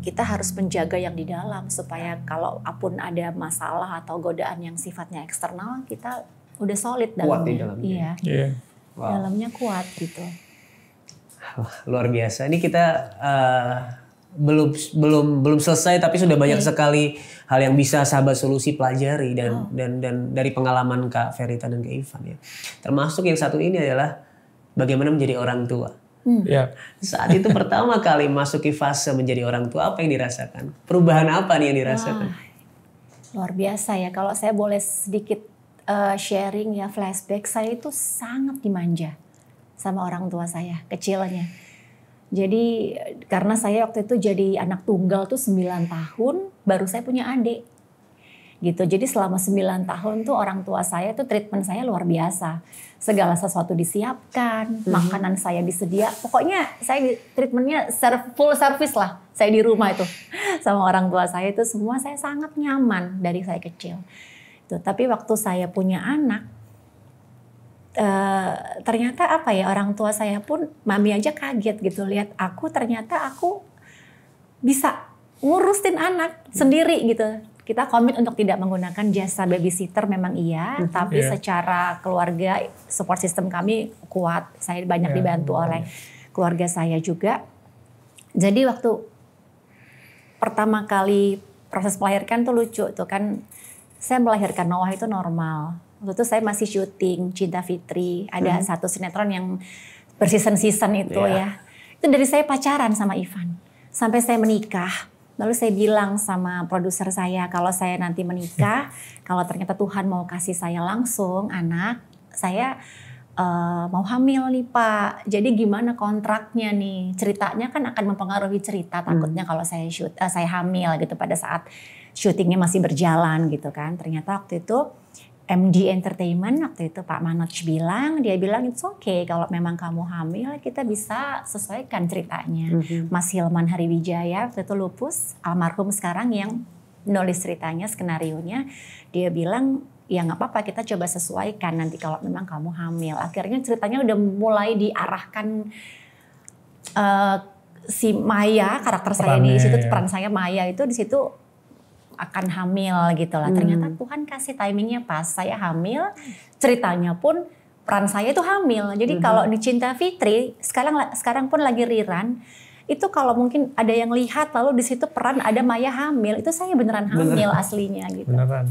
kita harus menjaga yang di dalam. Supaya kalaupun ada masalah atau godaan yang sifatnya eksternal, kita udah solid dalamnya. Kuat di dalamnya. Iya. Dalamnya kuat gitu. Luar biasa. Ini kita belum selesai, tapi sudah banyak sekali hal yang bisa sahabat solusi pelajari dan dari pengalaman Kak Verita dan Kak Ivan ya. Termasuk yang satu ini adalah bagaimana menjadi orang tua. Saat itu pertama kali masuki fase menjadi orang tua, apa yang dirasakan? Perubahan apa nih yang dirasakan? Luar biasa ya. Kalau saya boleh sedikit sharing ya, flashback, saya itu sangat dimanja sama orang tua saya kecilnya. Jadi karena saya waktu itu jadi anak tunggal tuh 9 tahun, baru saya punya adik. Gitu. Jadi selama 9 tahun tuh orang tua saya tuh treatment saya luar biasa. Segala sesuatu disiapkan, makanan saya disedia. Pokoknya saya treatmentnya full service lah. Saya di rumah itu sama orang tua saya itu semua saya sangat nyaman dari saya kecil. Tuh, tapi waktu saya punya anak, ternyata apa ya, orang tua saya pun, mami aja kaget gitu lihat aku, ternyata aku bisa ngurusin anak sendiri gitu. Kita komit untuk tidak menggunakan jasa babysitter memang iya, tapi secara keluarga support system kami kuat. Saya banyak dibantu oleh keluarga saya juga. Jadi waktu pertama kali proses melahirkan tuh lucu tuh kan, saya melahirkan Noah itu normal. Waktu itu saya masih syuting Cinta Fitri, ada satu sinetron yang berseason-season itu ya. Itu dari saya pacaran sama Ivan. Sampai saya menikah, lalu saya bilang sama produser saya, kalau saya nanti menikah, kalau ternyata Tuhan mau kasih saya langsung anak, saya mau hamil nih Pak. Jadi gimana kontraknya nih? Ceritanya kan akan mempengaruhi cerita, takutnya kalau saya hamil gitu pada saat syutingnya masih berjalan gitu kan. Ternyata waktu itu MD Entertainment waktu itu Pak Manoj bilang, dia bilang it's okay kalau memang kamu hamil kita bisa sesuaikan ceritanya. Mas Hilman Hariwijaya waktu itu lupus, almarhum sekarang yang nulis ceritanya, skenarionya, dia bilang ya nggak apa-apa kita coba sesuaikan nanti kalau memang kamu hamil. Akhirnya ceritanya udah mulai diarahkan si Maya, karakter saya di situ, peran saya Maya itu di situ akan hamil gitu lah. Ternyata Tuhan kasih timingnya pas saya hamil, ceritanya pun peran saya itu hamil. Jadi kalau di Cinta Fitri sekarang pun lagi rerun, itu kalau mungkin ada yang lihat lalu di situ peran ada Maya hamil, itu saya beneran hamil aslinya gitu. Beneran.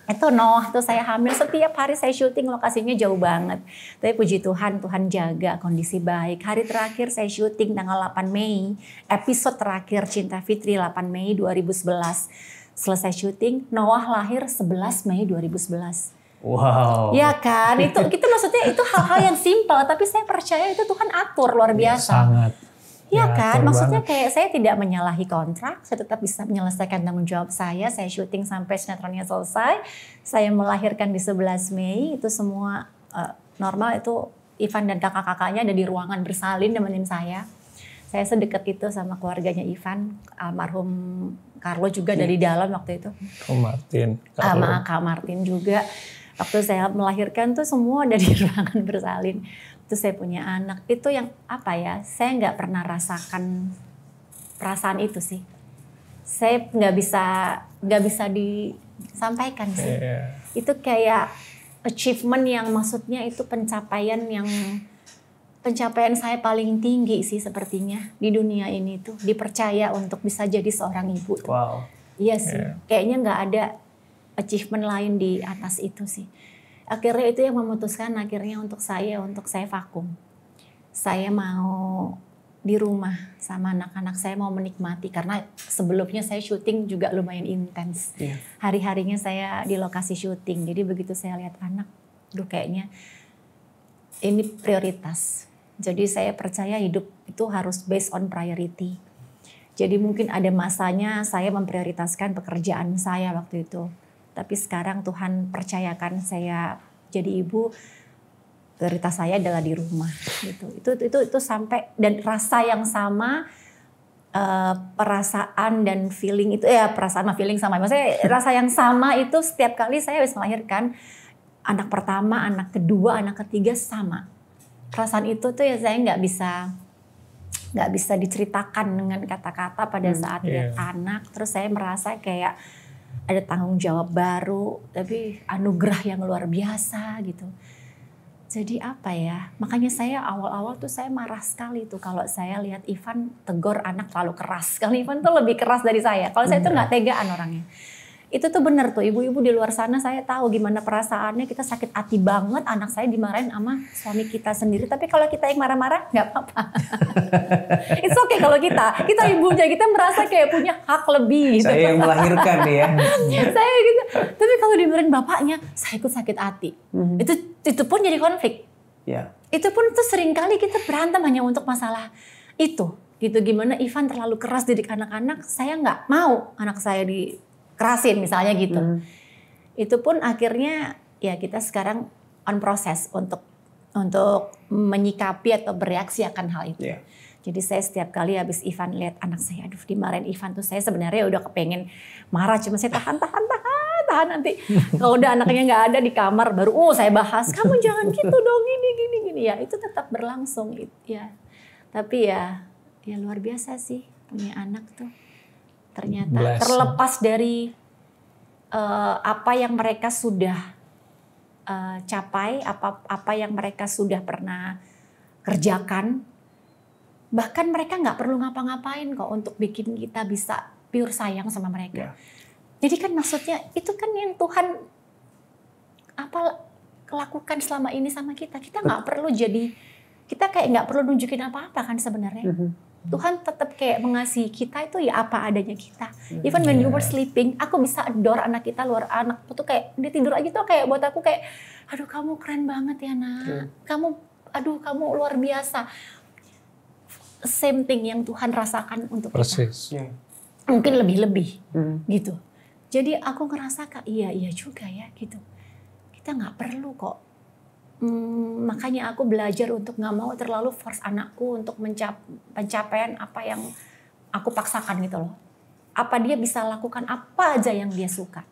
Itu Noah tuh saya hamil, setiap hari saya syuting lokasinya jauh banget. Tapi puji Tuhan, Tuhan jaga kondisi baik. Hari terakhir saya syuting tanggal 8 Mei, episode terakhir Cinta Fitri 8 Mei 2011. Selesai syuting, Noah lahir 11 Mei 2011. Wow. Ya kan, itu maksudnya itu hal-hal yang simpel, tapi saya percaya itu Tuhan atur luar biasa. Sangat. Ya kan, maksudnya kayak saya tidak menyalahi kontrak, saya tetap bisa menyelesaikan tanggung jawab saya syuting sampai sinetronnya selesai, saya melahirkan di 11 Mei, itu semua normal. Itu Ivan dan kakak-kakaknya ada di ruangan bersalin nemenin saya. Saya sedekat itu sama keluarganya Ivan, almarhum Carlo juga dari dalam waktu itu. Kak Martin. Sama Kak Martin juga. Waktu saya melahirkan tuh semua ada di ruangan bersalin. Terus saya punya anak. Itu yang apa ya, saya nggak pernah rasakan perasaan itu sih. Saya nggak bisa disampaikan sih. Itu kayak achievement yang maksudnya itu pencapaian saya paling tinggi sih sepertinya di dunia ini tuh, dipercaya untuk bisa jadi seorang ibu. Wow. Iya sih, kayaknya nggak ada achievement lain di atas itu sih. Akhirnya itu yang memutuskan akhirnya untuk saya vakum. Saya mau di rumah sama anak-anak, saya mau menikmati karena sebelumnya saya syuting juga lumayan intens. Hari-harinya saya di lokasi syuting, jadi begitu saya lihat anak, kayaknya ini prioritas. Jadi saya percaya hidup itu harus based on priority. Jadi mungkin ada masanya saya memprioritaskan pekerjaan saya waktu itu. Tapi sekarang Tuhan percayakan saya jadi ibu, prioritas saya adalah di rumah gitu. Itu sampai, dan rasa yang sama, perasaan dan feeling itu perasaan sama feeling sama. Maksudnya rasa yang sama itu setiap kali saya habis melahirkan anak pertama, anak kedua, anak ketiga sama. Perasaan itu tuh ya saya nggak bisa diceritakan dengan kata-kata pada saat lihat anak. Terus saya merasa kayak ada tanggung jawab baru, tapi anugerah yang luar biasa gitu. Jadi apa ya, makanya saya awal-awal tuh saya marah sekali tuh kalau saya lihat Ivan tegur anak terlalu keras. Karena Ivan tuh lebih keras dari saya. Kalau saya tuh nggak tegaan orangnya. Itu tuh benar tuh, ibu-ibu di luar sana saya tahu gimana perasaannya, kita sakit hati banget anak saya dimarahin sama suami kita sendiri. Tapi kalau kita yang marah-marah nggak apa-apa. It's okay kalau kita ibunya, kita merasa kayak punya hak lebih. Gitu. Saya yang melahirkan ya. Saya gitu. Tapi kalau dimarahin bapaknya, saya ikut sakit hati. Itu pun jadi konflik. Ya. Itu pun tuh sering kali kita berantem hanya untuk masalah itu. Gitu, gimana Ivan terlalu keras didik anak-anak, saya nggak mau anak saya dikerasin misalnya gitu. Itu pun akhirnya ya kita sekarang on proses untuk menyikapi atau bereaksi akan hal itu. Yeah. Jadi saya setiap kali habis Ivan lihat anak saya, aduh dimarahin Ivan tuh saya sebenarnya udah kepengen marah, cuma saya tahan nanti. Kalau udah anaknya nggak ada di kamar baru saya bahas, kamu jangan gitu dong, gini ya, itu tetap berlangsung ya. Tapi ya luar biasa sih punya anak tuh. Ternyata terlepas dari apa yang mereka sudah capai, apa yang mereka sudah pernah kerjakan, bahkan mereka nggak perlu ngapa-ngapain kok untuk bikin kita bisa pure sayang sama mereka. Jadi kan maksudnya itu kan yang Tuhan lakukan selama ini sama kita. Kita nggak perlu kita kayak nggak perlu nunjukin apa-apa kan sebenarnya. Tuhan tetap kayak mengasihi kita itu ya apa adanya kita. Even when you were sleeping, aku bisa adore anak kita, anakku tuh kayak dia tidur aja tuh kayak buat aku kayak, aduh kamu keren banget ya nak. Kamu luar biasa. Same thing yang Tuhan rasakan untuk kita. Mungkin lebih-lebih gitu. Jadi aku ngerasa iya juga ya gitu. Kita nggak perlu kok. Makanya aku belajar untuk nggak mau terlalu force anakku untuk pencapaian apa yang aku paksakan gitu loh. Apa dia bisa lakukan apa aja yang dia suka.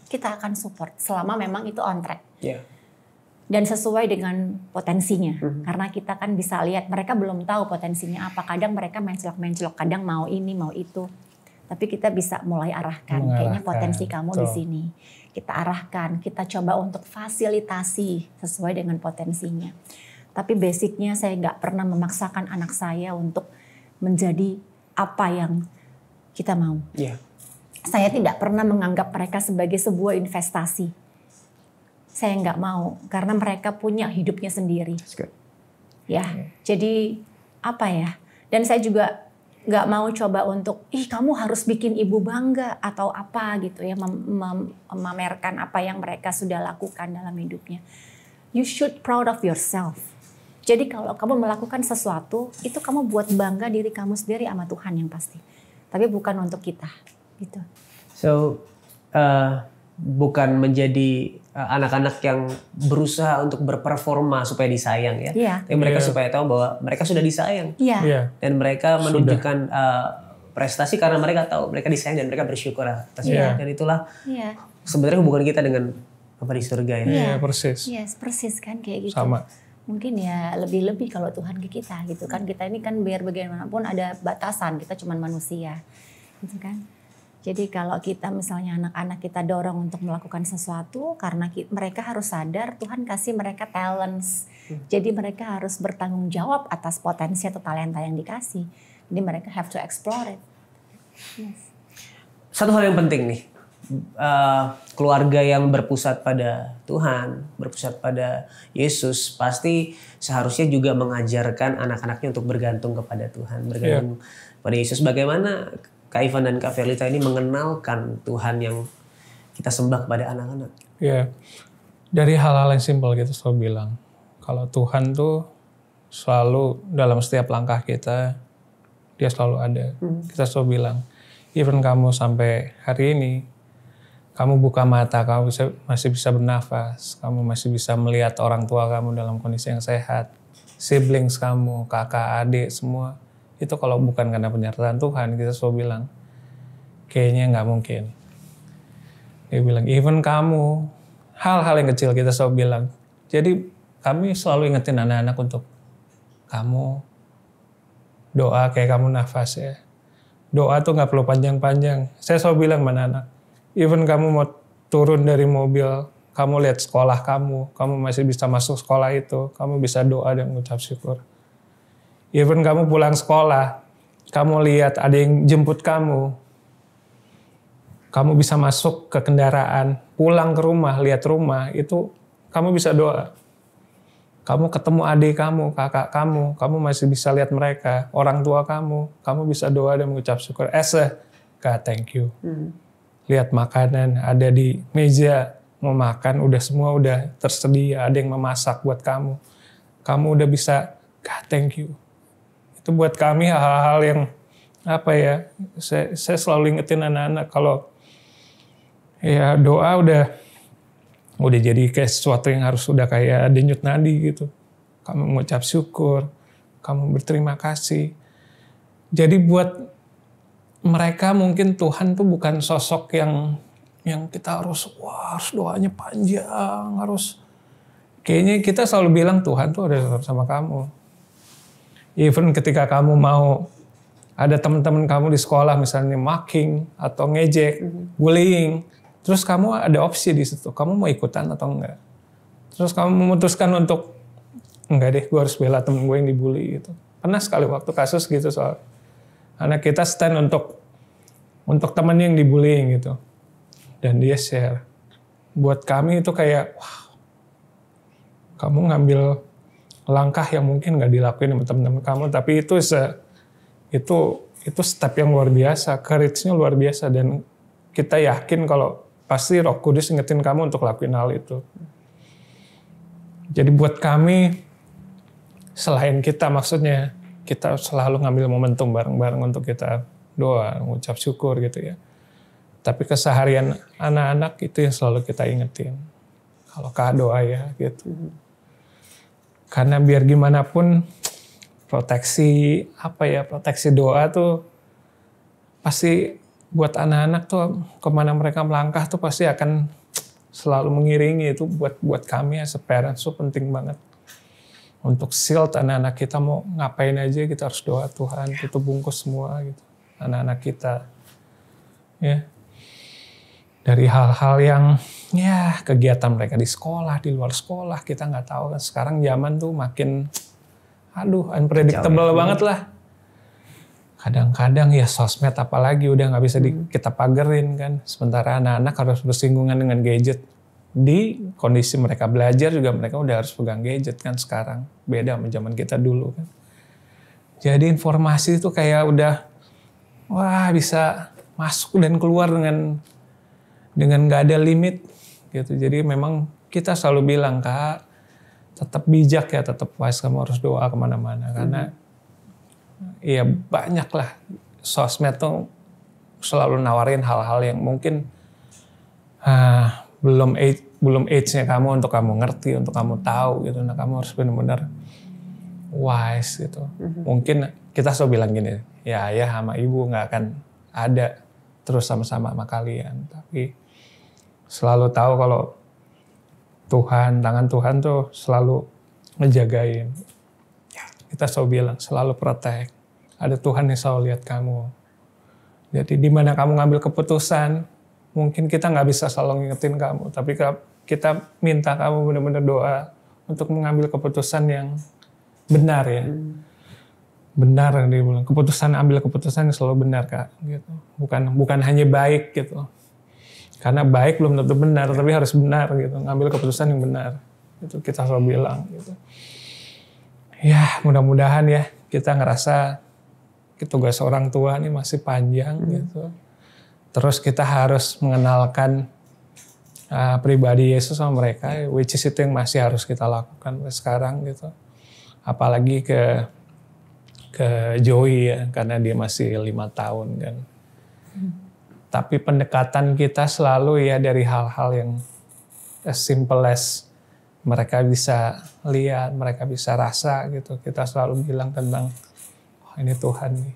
Kita akan support selama memang itu on track. Yeah. Dan sesuai dengan potensinya. Karena kita kan bisa lihat mereka belum tahu potensinya apa. Kadang mereka mencelok-mencelok, kadang mau ini, mau itu. Tapi kita bisa mulai arahkan. Kayaknya potensi kamu di sini. Kita arahkan, kita coba untuk fasilitasi sesuai dengan potensinya. Tapi basicnya saya nggak pernah memaksakan anak saya untuk menjadi apa yang kita mau. Yeah. Saya tidak pernah menganggap mereka sebagai sebuah investasi. Saya nggak mau karena mereka punya hidupnya sendiri. Ya, jadi apa ya? Dan saya juga nggak mau coba untuk, kamu harus bikin ibu bangga atau apa gitu ya, memamerkan apa yang mereka sudah lakukan dalam hidupnya. You should proud of yourself. Jadi kalau kamu melakukan sesuatu, itu kamu buat bangga diri kamu sendiri sama Tuhan yang pasti. Tapi bukan untuk kita, gitu. So, bukan menjadi anak-anak yang berusaha untuk berperforma supaya disayang ya. Yeah. Tapi mereka supaya tahu bahwa mereka sudah disayang. Yeah. Dan mereka menunjukkan prestasi karena mereka tahu mereka disayang dan mereka bersyukur atas itu. Dan itulah sebenarnya hubungan kita dengan apa di surga ya. Iya, persis. Yes, persis kan kayak gitu. Sama. Mungkin ya lebih-lebih kalau Tuhan ke kita gitu kan. Kita ini kan biar bagaimanapun ada batasan, kita cuma manusia. Gitu kan. Jadi kalau kita misalnya anak-anak kita dorong untuk melakukan sesuatu karena mereka harus sadar Tuhan kasih mereka talents. Jadi mereka harus bertanggung jawab atas potensi atau talenta yang dikasih. Jadi mereka have to explore it. Yes. Satu hal yang penting nih, keluarga yang berpusat pada Tuhan, berpusat pada Yesus, pasti seharusnya juga mengajarkan anak-anaknya untuk bergantung kepada Tuhan, bergantung pada Yesus. Bagaimana Kak Ivan dan Kak Verlita ini mengenalkan Tuhan yang kita sembah kepada anak-anak? Ya, dari hal-hal yang simpel kita selalu bilang, kalau Tuhan tuh selalu dalam setiap langkah kita, dia selalu ada. Kita selalu bilang, even kamu sampai hari ini, kamu buka mata, kamu masih bisa bernafas, kamu masih bisa melihat orang tua kamu dalam kondisi yang sehat, siblings kamu, kakak, adik, semua. Itu kalau bukan karena penyertaan Tuhan, kita selalu bilang, kayaknya nggak mungkin. Dia bilang, even kamu, hal-hal yang kecil kita selalu bilang. Jadi kami selalu ingetin anak-anak untuk, kamu doa kayak kamu nafas ya. Doa tuh nggak perlu panjang-panjang. Saya selalu bilang sama anak-anak, even kamu mau turun dari mobil kamu lihat sekolah kamu masih bisa masuk sekolah itu, kamu bisa doa dan mengucap syukur. Even kamu pulang sekolah, kamu lihat ada yang jemput kamu bisa masuk ke kendaraan, pulang ke rumah, lihat rumah, itu kamu bisa doa. Kamu ketemu adik kamu, kakak kamu masih bisa lihat mereka, orang tua kamu bisa doa dan mengucap syukur. God, thank you. Lihat makanan ada di meja, mau makan, semua udah tersedia, ada yang memasak buat kamu. Kamu udah bisa, God, thank you. Itu buat kami hal-hal yang saya selalu ingetin anak-anak kalau ya doa udah jadi kayak sesuatu yang harus udah kayak denyut nadi gitu. Kamu mengucap syukur, kamu berterima kasih. Jadi buat mereka mungkin Tuhan tuh bukan sosok yang kita harus doanya panjang, kayaknya kita selalu bilang Tuhan tuh ada sama kamu. Even ketika kamu mau ada teman-teman kamu di sekolah misalnya mocking atau ngejek, bullying, terus kamu ada opsi di situ, kamu mau ikutan atau enggak. Terus kamu memutuskan untuk enggak deh, gue harus bela temen gue yang dibully gitu. Pernah sekali waktu kasus gitu soal anak kita stand untuk temennya yang dibullying gitu. Dan dia share. Buat kami itu kayak, wah, kamu ngambil langkah yang mungkin nggak dilakuin sama teman-teman kamu, tapi itu step yang luar biasa, courage-nya luar biasa, dan kita yakin kalau pasti Roh Kudus ingetin kamu untuk lakuin hal itu. Jadi buat kami, selain kita maksudnya, kita selalu ngambil momentum bareng-bareng untuk kita doa, mengucap syukur gitu ya. Tapi keseharian anak-anak itu yang selalu kita ingetin. Kalau doa ya gitu. Karena biar gimana pun proteksi doa tuh pasti buat anak-anak tuh kemana mereka melangkah tuh pasti akan selalu mengiringi. Itu buat kami as a parents tuh penting banget. Untuk shield anak-anak kita mau ngapain aja kita harus doa Tuhan, tutup bungkus semua gitu. Anak-anak kita. Ya. Dari hal-hal yang kegiatan mereka di sekolah, di luar sekolah, kita nggak tahu kan. Sekarang zaman tuh makin unpredictable banget lah. Kadang-kadang ya sosmed apalagi udah nggak bisa kita pagerin kan. Sementara anak-anak harus bersinggungan dengan gadget. Di kondisi mereka belajar juga mereka udah harus pegang gadget kan sekarang. Beda sama zaman kita dulu kan. Jadi informasi itu kayak udah bisa masuk dan keluar dengan nggak ada limit gitu. Jadi memang kita selalu bilang, Kak, tetap bijak ya, tetap wise, kamu harus doa kemana-mana. Karena ya banyak lah sosmed tuh selalu nawarin hal-hal yang mungkin belum age-nya kamu untuk kamu ngerti, untuk kamu tahu gitu. Nah kamu harus benar-benar wise gitu. Mungkin kita selalu bilang gini, ya ayah sama ibu nggak akan ada terus sama-sama sama kalian. Tapi selalu tahu kalau tangan Tuhan tuh selalu ngejagain. Kita selalu bilang, selalu protect. Ada Tuhan yang selalu lihat kamu. Jadi di mana kamu ngambil keputusan, mungkin kita nggak bisa selalu ngingetin kamu, tapi kita minta kamu benar-benar doa untuk mengambil keputusan yang benar ya. Benar, dia bilang, ambil keputusan yang selalu benar, Kak. Gitu. Bukan hanya baik gitu. Karena baik belum tentu benar, tapi harus benar gitu. Ngambil keputusan yang benar. Itu kita selalu bilang gitu. Ya, mudah-mudahan ya kita ngerasa tugas orang tua ini masih panjang gitu. Terus kita harus mengenalkan pribadi Yesus sama mereka, which is itu yang masih harus kita lakukan sekarang gitu. Apalagi ke Joey ya, karena dia masih 5 tahun kan. Tapi pendekatan kita selalu ya dari hal-hal yang as simple as mereka bisa lihat, mereka bisa rasa gitu. Kita selalu bilang tentang, ini Tuhan nih.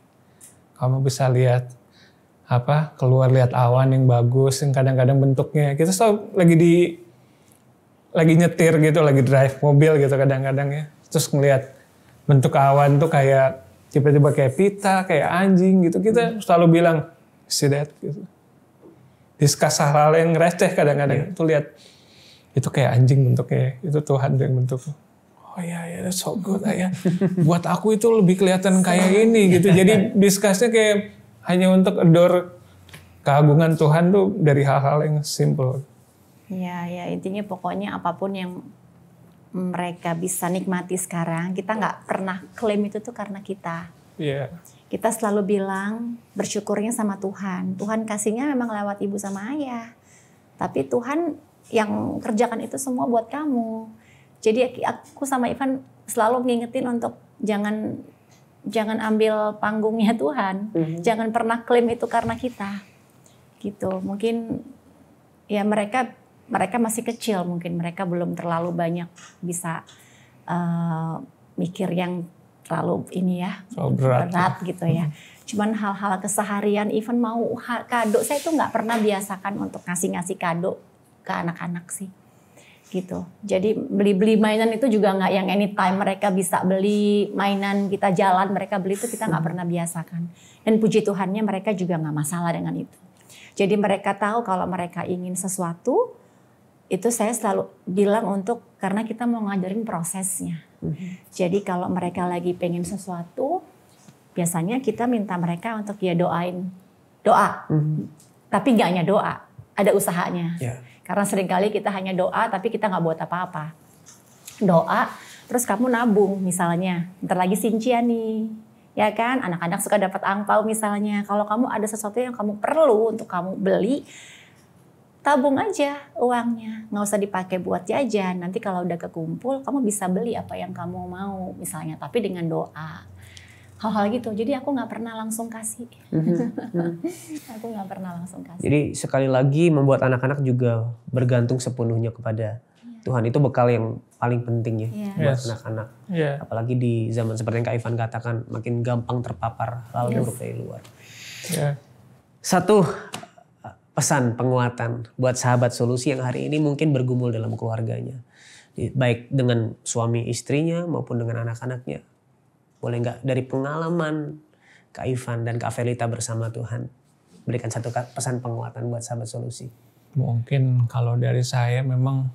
Kamu bisa lihat keluar lihat awan yang bagus, yang kadang-kadang bentuknya. Kita selalu lagi nyetir gitu, lagi drive mobil gitu kadang-kadang ya. Terus ngelihat bentuk awan tuh kayak tiba-tiba kayak pita, kayak anjing gitu. Kita selalu bilang, see that gitu. Discuss hal-hal yang receh kadang-kadang. Itu lihat itu kayak anjing bentuknya, itu Tuhan yang bentuk. Oh iya, that's so good ya. Buat aku itu lebih kelihatan kayak ini gitu. Jadi discussnya kayak hanya untuk adore keagungan Tuhan tuh dari hal-hal yang simple. Ya intinya pokoknya apapun yang mereka bisa nikmati sekarang, kita nggak pernah klaim itu tuh karena kita. Iya. Kita selalu bilang bersyukurnya sama Tuhan. Tuhan kasihnya memang lewat ibu sama ayah. Tapi Tuhan yang kerjakan itu semua buat kamu. Jadi aku sama Ivan selalu ngingetin untuk jangan ambil panggungnya Tuhan. Jangan pernah klaim itu karena kita. Gitu. Mungkin ya mereka masih kecil, mungkin mereka belum terlalu banyak bisa mikir yang terlalu ini ya, berat gitu ya. Cuman hal-hal keseharian, even mau kado, saya tuh nggak pernah biasakan untuk ngasih kado ke anak-anak sih. Gitu. Jadi beli mainan itu juga nggak yang anytime mereka bisa beli mainan, kita jalan mereka beli, itu kita nggak pernah biasakan. Dan puji Tuhannya mereka juga nggak masalah dengan itu. Jadi mereka tahu kalau mereka ingin sesuatu, itu saya selalu bilang untuk karena kita mau ngajarin prosesnya. Jadi kalau mereka lagi pengen sesuatu, biasanya kita minta mereka untuk ya doa. Tapi nggak hanya doa, ada usahanya. Karena seringkali kita hanya doa tapi kita nggak buat apa-apa. Doa, terus kamu nabung misalnya. Ntar lagi Sincian nih, ya kan? Anak-anak suka dapat angpau misalnya. Kalau kamu ada sesuatu yang kamu perlu untuk kamu beli, tabung aja uangnya. Nggak usah dipakai buat jajan. Nanti kalau udah kekumpul, kamu bisa beli apa yang kamu mau misalnya. Tapi dengan doa. Hal-hal gitu. Jadi aku nggak pernah langsung kasih. Aku nggak pernah langsung kasih. Jadi sekali lagi membuat anak-anak juga bergantung sepenuhnya kepada Tuhan. Itu bekal yang paling penting ya buat anak-anak. Apalagi di zaman seperti yang Kak Ivan katakan, makin gampang terpapar hal buruk dari luar. Satu pesan penguatan buat sahabat solusi yang hari ini mungkin bergumul dalam keluarganya. Baik dengan suami istrinya maupun dengan anak-anaknya. Boleh nggak dari pengalaman Kak Ivan dan Kak Felita bersama Tuhan berikan satu pesan penguatan buat sahabat solusi? Mungkin kalau dari saya memang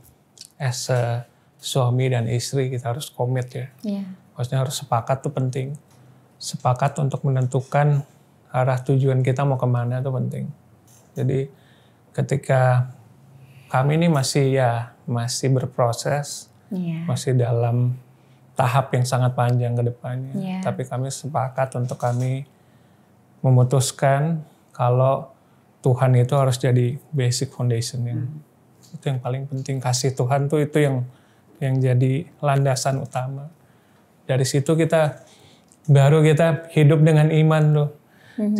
as a suami dan istri kita harus komit ya. Maksudnya harus sepakat tuh penting. Sepakat untuk menentukan arah tujuan kita mau kemana tuh penting. Jadi ketika kami ini masih berproses, masih dalam tahap yang sangat panjang ke depannya. Tapi kami sepakat untuk kami memutuskan kalau Tuhan itu harus jadi basic foundation itu yang paling penting. Kasih Tuhan tuh itu yang jadi landasan utama. Dari situ baru kita hidup dengan iman tuh.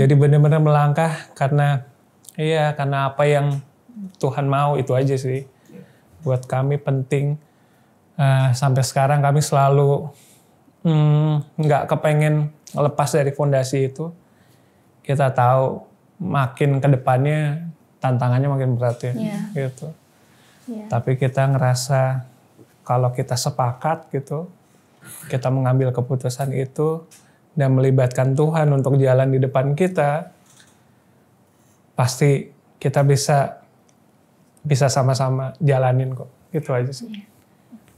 Jadi benar-benar melangkah karena apa yang Tuhan mau, itu aja sih. Buat kami penting. Sampai sekarang kami selalu nggak kepengen lepas dari fondasi itu. Kita tahu makin ke depannya tantangannya makin berat ya. Gitu. Tapi kita ngerasa kalau kita sepakat gitu, kita mengambil keputusan itu dan melibatkan Tuhan untuk jalan di depan kita, pasti kita bisa sama-sama jalanin kok. Gitu aja sih.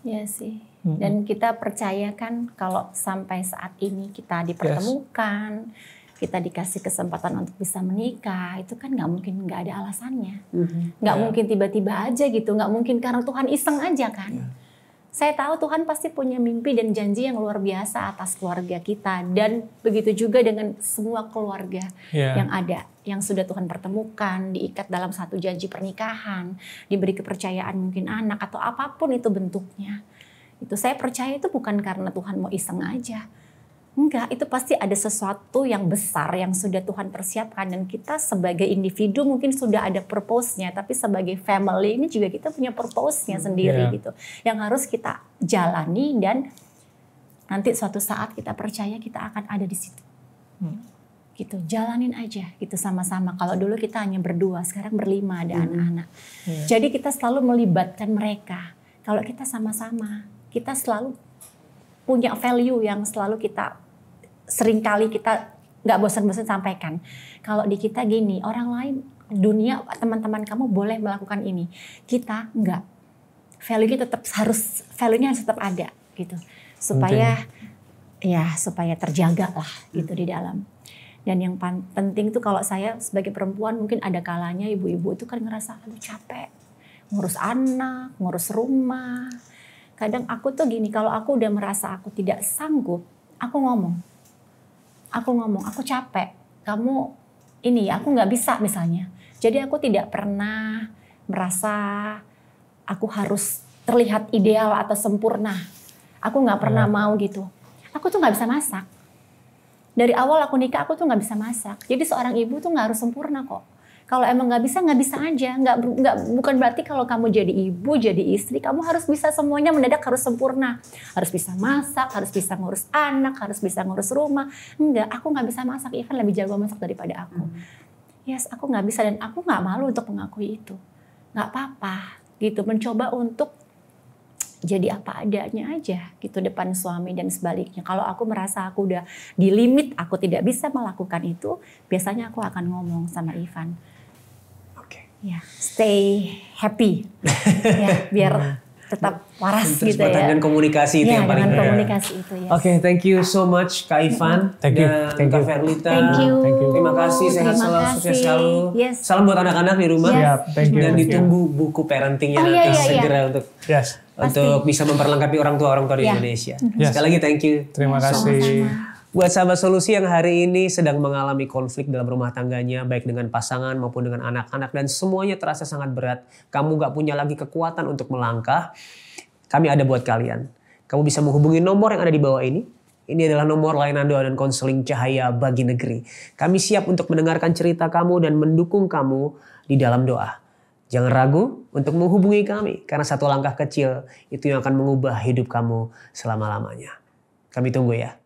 Iya sih. Dan kita percayakan kalau sampai saat ini kita dipertemukan, kita dikasih kesempatan untuk bisa menikah, itu kan nggak mungkin nggak ada alasannya. Nggak mungkin tiba-tiba aja gitu, nggak mungkin karena Tuhan iseng aja kan. Saya tahu Tuhan pasti punya mimpi dan janji yang luar biasa atas keluarga kita. Dan begitu juga dengan semua keluarga yang ada. Yang sudah Tuhan pertemukan, diikat dalam satu janji pernikahan, diberi kepercayaan mungkin anak atau apapun itu bentuknya. Itu saya percaya itu bukan karena Tuhan mau iseng aja. Enggak, itu pasti ada sesuatu yang besar yang sudah Tuhan persiapkan. Dan kita sebagai individu mungkin sudah ada purpose-nya. Tapi sebagai family ini juga kita punya purpose-nya sendiri gitu. Yang harus kita jalani dan nanti suatu saat kita percaya kita akan ada di situ. Gitu, jalanin aja gitu sama-sama. Kalau dulu kita hanya berdua, sekarang berlima ada anak-anak. Jadi kita selalu melibatkan mereka. Kalau kita sama-sama, kita selalu punya value yang selalu kita seringkali kita nggak bosan-bosan sampaikan. Kalau di kita gini, orang lain dunia teman-teman kamu boleh melakukan ini, kita enggak. value-nya harus tetap ada gitu. Supaya supaya terjaga lah gitu di dalam. Dan yang penting tuh kalau saya sebagai perempuan mungkin ada kalanya ibu-ibu itu kan ngerasa aduh capek. Ngurus anak, ngurus rumah. Kadang aku tuh gini, kalau aku udah merasa aku tidak sanggup, aku ngomong, aku capek. Kamu ini aku nggak bisa misalnya. Jadi aku tidak pernah merasa aku harus terlihat ideal atau sempurna. Aku nggak pernah mau gitu. Aku tuh nggak bisa masak. Dari awal aku nikah aku tuh nggak bisa masak. Jadi seorang ibu tuh nggak harus sempurna kok. Kalau emang nggak bisa aja. Bukan berarti kalau kamu jadi ibu, jadi istri, kamu harus bisa semuanya mendadak harus sempurna. Harus bisa masak, harus bisa ngurus anak, harus bisa ngurus rumah. Enggak, aku nggak bisa masak. Ivan lebih jago masak daripada aku. Yes, aku nggak bisa dan aku nggak malu untuk mengakui itu. Nggak apa-apa gitu. Mencoba untuk jadi apa adanya aja gitu depan suami dan sebaliknya. Kalau aku merasa aku udah di limit, aku tidak bisa melakukan itu, biasanya aku akan ngomong sama Ivan. Ya, stay happy. Ya, biar tetap waras gitu ya. Dengan komunikasi itu yang paling penting. Komunikasi itu ya. Oke, thank you so much Kak Ivan dan Kak Verlita. Thank you. Terima kasih, sehat selalu, sukses selalu. Yes. Salam buat anak-anak di rumah. Dan ditunggu buku parentingnya nanti segera untuk bisa memperlengkapi orang tua di Indonesia. Sekali lagi thank you. Terima kasih. Buat sahabat solusi yang hari ini sedang mengalami konflik dalam rumah tangganya, baik dengan pasangan maupun dengan anak-anak, dan semuanya terasa sangat berat, kamu gak punya lagi kekuatan untuk melangkah, kami ada buat kalian. Kamu bisa menghubungi nomor yang ada di bawah ini. Ini adalah nomor layanan doa dan konseling Cahaya Bagi Negeri. Kami siap untuk mendengarkan cerita kamu dan mendukung kamu di dalam doa. Jangan ragu untuk menghubungi kami, karena satu langkah kecil itu yang akan mengubah hidup kamu selama-lamanya. Kami tunggu ya.